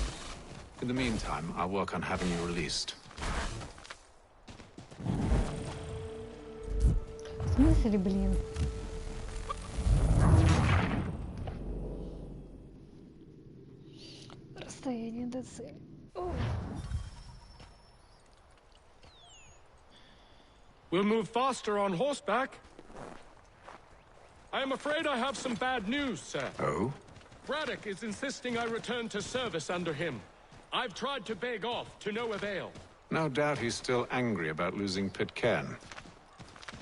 In the meantime, I'll work on having you released. В смысле, блин? Расстояние до цели. We'll move faster on horseback. I am afraid I have some bad news, sir. Oh? Braddock is insisting I return to service under him. I've tried to beg off, to no avail. No doubt he's still angry about losing Pitcairn.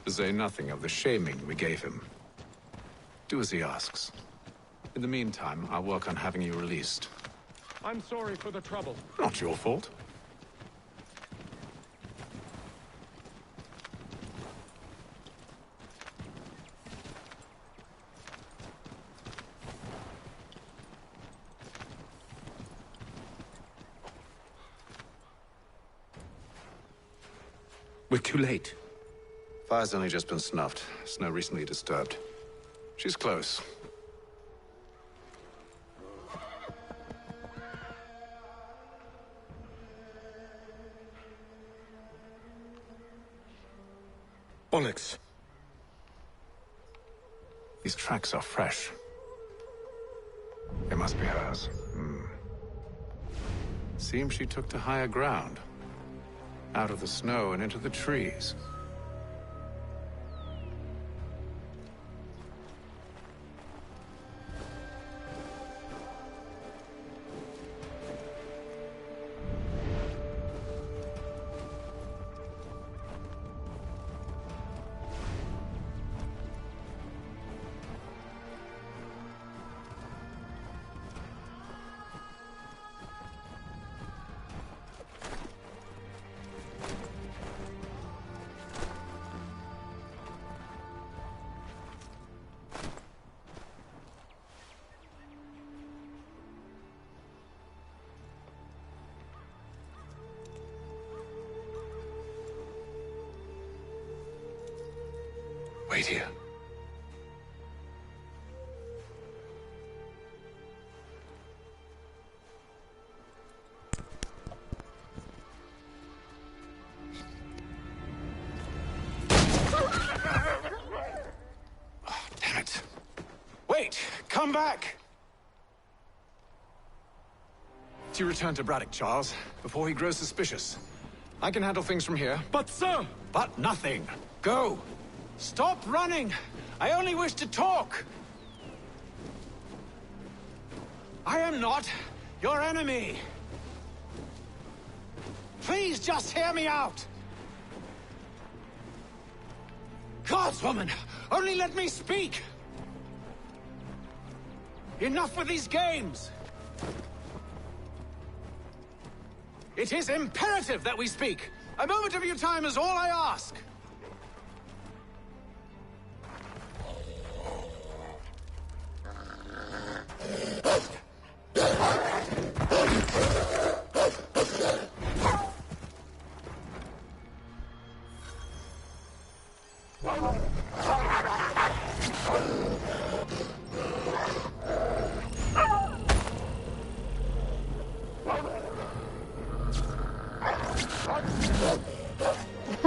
To say nothing of the shaming we gave him. Do as he asks. In the meantime, I'll work on having you released. I'm sorry for the trouble. Not your fault. We're too late. Fire's only just been snuffed. Snow recently disturbed. She's close. Bollocks. These tracks are fresh. They must be hers. Seems she took to higher ground. Out of the snow and into the trees. Wait here. Oh, damn it. Wait! Come back! You return to Braddock, Charles, before he grows suspicious. I can handle things from here. But, sir! But nothing. Go! Stop running! I only wish to talk! I am not your enemy! Please just hear me out! Gods, woman! Only let me speak! Enough with these games! It is imperative that we speak! A moment of your time is all I ask!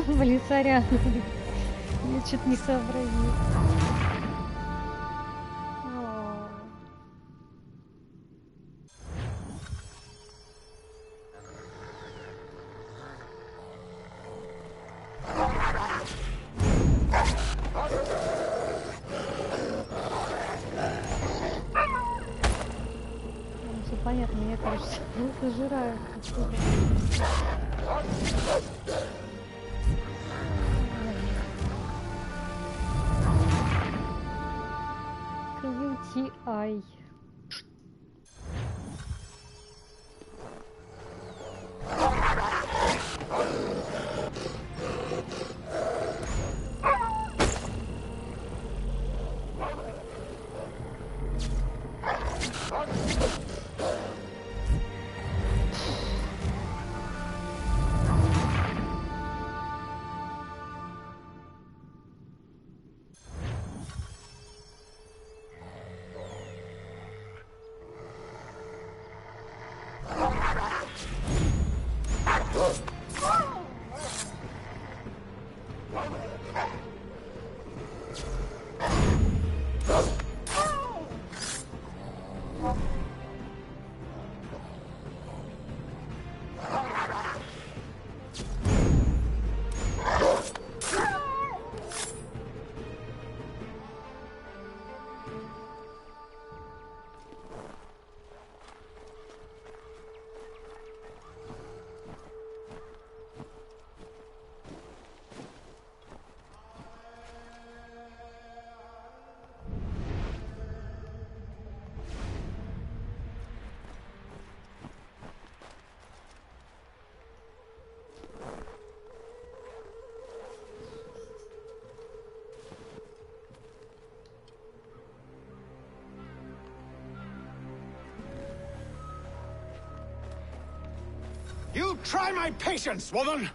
Блин, сорян. Я что-то не сообразил. Все понятно, мне кажется, зажираю. Давай. You try my patience, woman!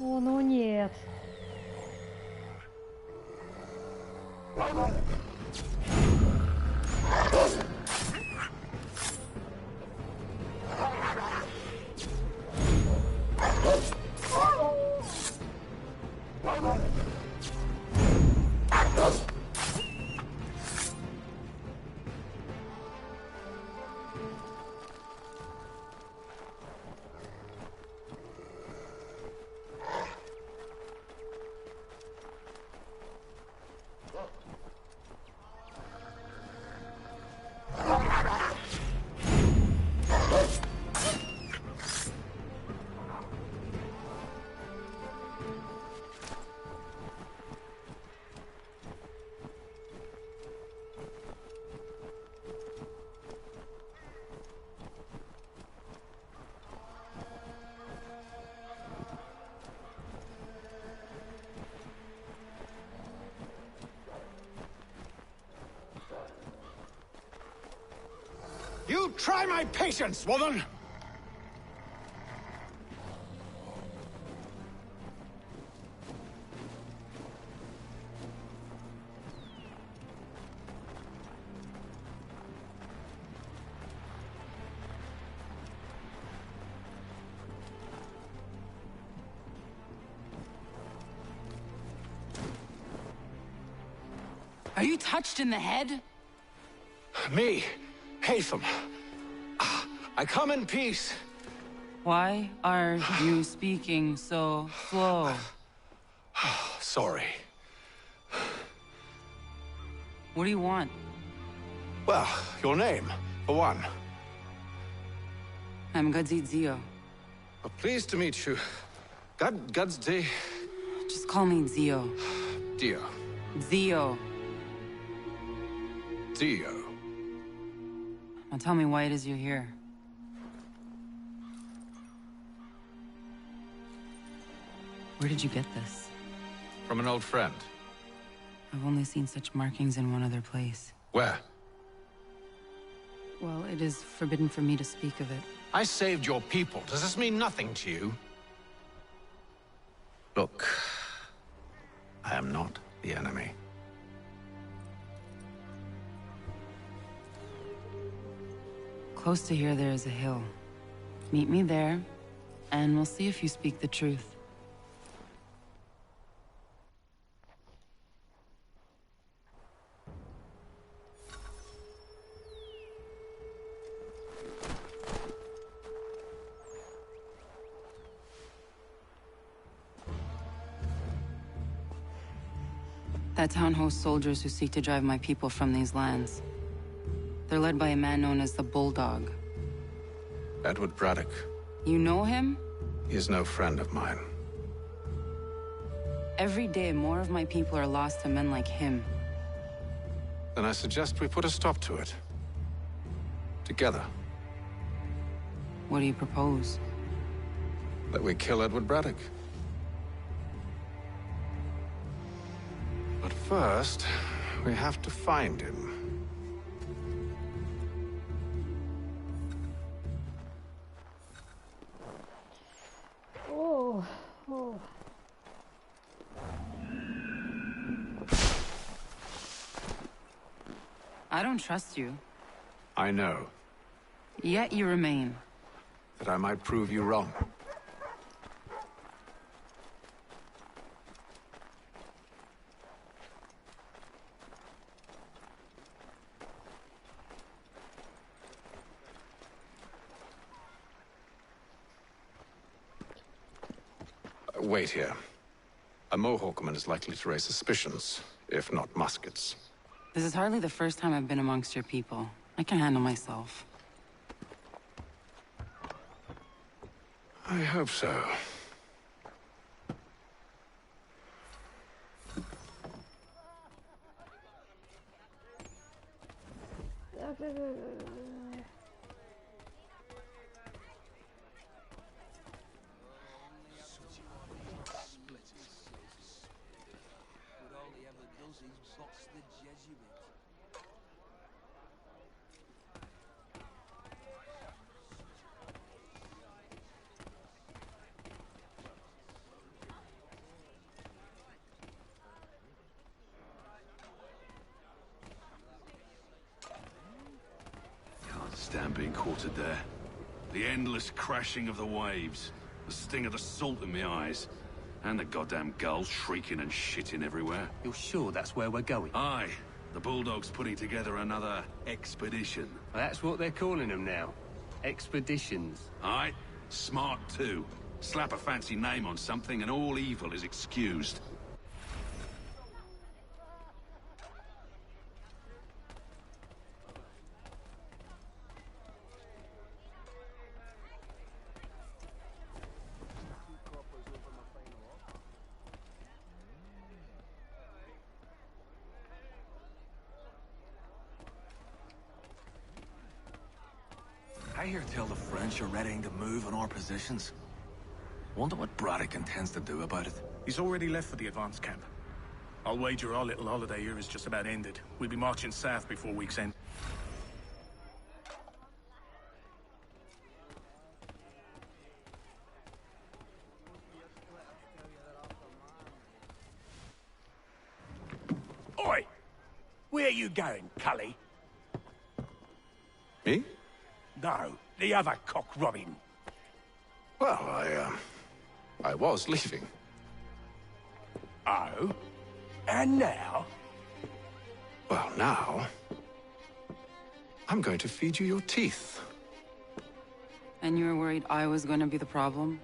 О, ну нет. You try my patience, woman! Are you touched in the head? Me, Haytham. I come in peace. Why are you speaking so slow? Sorry. What do you want? Well, your name, for one. I'm Gadzi Zio. Pleased to meet you. Gadzi. Just call me Zio. Dio. Zio. Dio. Now tell me why it is you're here. Where did you get this? From an old friend. I've only seen such markings in one other place. Where? Well, it is forbidden for me to speak of it. I saved your people. Does this mean nothing to you? Look, I am not the enemy. Close to here, there is a hill. Meet me there, and we'll see if you speak the truth. That town hosts soldiers who seek to drive my people from these lands. They're led by a man known as the Bulldog. Edward Braddock. You know him? He is no friend of mine. Every day, more of my people are lost to men like him. Then I suggest we put a stop to it. Together. What do you propose? That we kill Edward Braddock. But first, we have to find him. Oh, oh. I don't trust you. I know. Yet you remain. That I might prove you wrong. Wait here. A Mohawkman is likely to raise suspicions, if not muskets. This is hardly the first time I've been amongst your people. I can handle myself. I hope so. Stand being quartered there. The endless crashing of the waves, the sting of the salt in my eyes, and the goddamn gulls shrieking and shitting everywhere. You're sure that's where we're going? Aye. The Bulldog's putting together another expedition. That's what they're calling them now. Expeditions. Aye. Smart too. Slap a fancy name on something and all evil is excused. I hear tell the French are readying to move on our positions. Wonder what Braddock intends to do about it. He's already left for the advance camp. I'll wager our little holiday here is just about ended. We'll be marching south before week's end. Oi! Where you going, Cully? Me? No, the other cock Robin. Well, I was leaving. Oh? And now? Well, now... I'm going to feed you your teeth. And you were worried I was going to be the problem?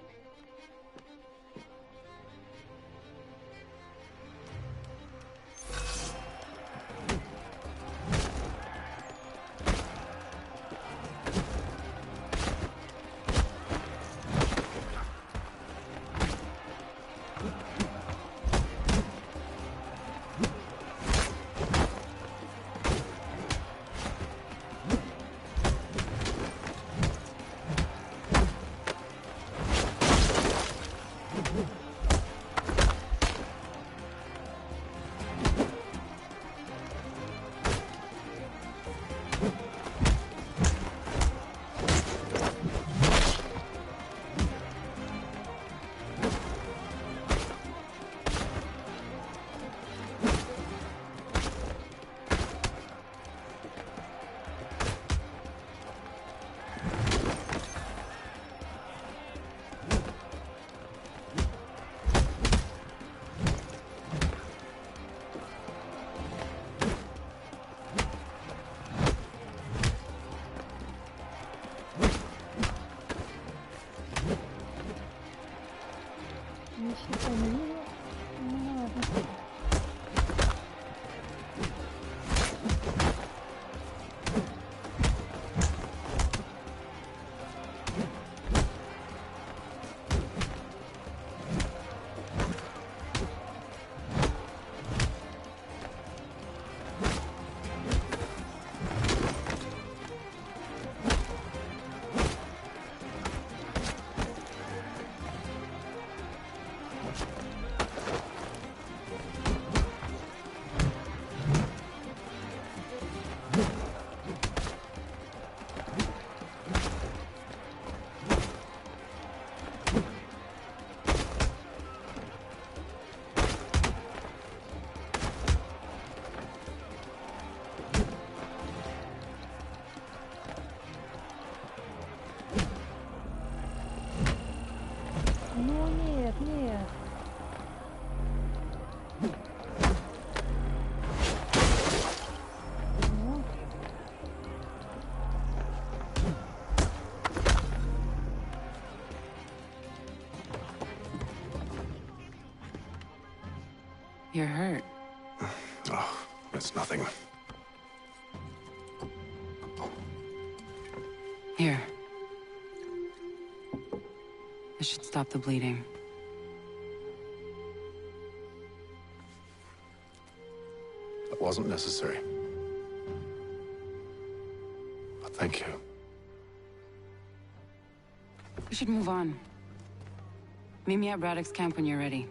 You're hurt. Oh, it's nothing. Here. This should stop the bleeding. That wasn't necessary. But thank you. We should move on. Meet me at Braddock's camp when you're ready.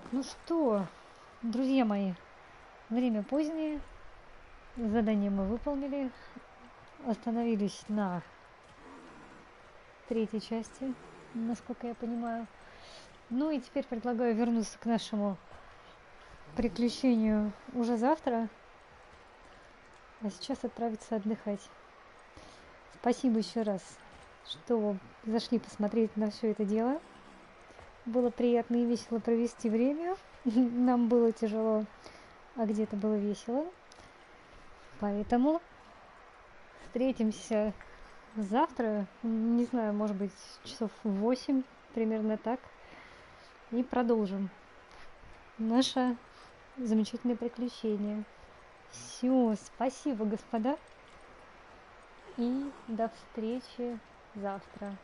Так, ну что, друзья мои, время позднее, задание мы выполнили, остановились на третьей части, насколько я понимаю. Ну и теперь предлагаю вернуться к нашему приключению уже завтра, а сейчас отправиться отдыхать. Спасибо еще раз, что зашли посмотреть на все это дело. Было приятно и весело провести время. Нам было тяжело, а где-то было весело. Поэтому встретимся завтра, не знаю, может быть, часов в 8, примерно так. И продолжим наше замечательное приключение. Все, спасибо, господа. И до встречи завтра.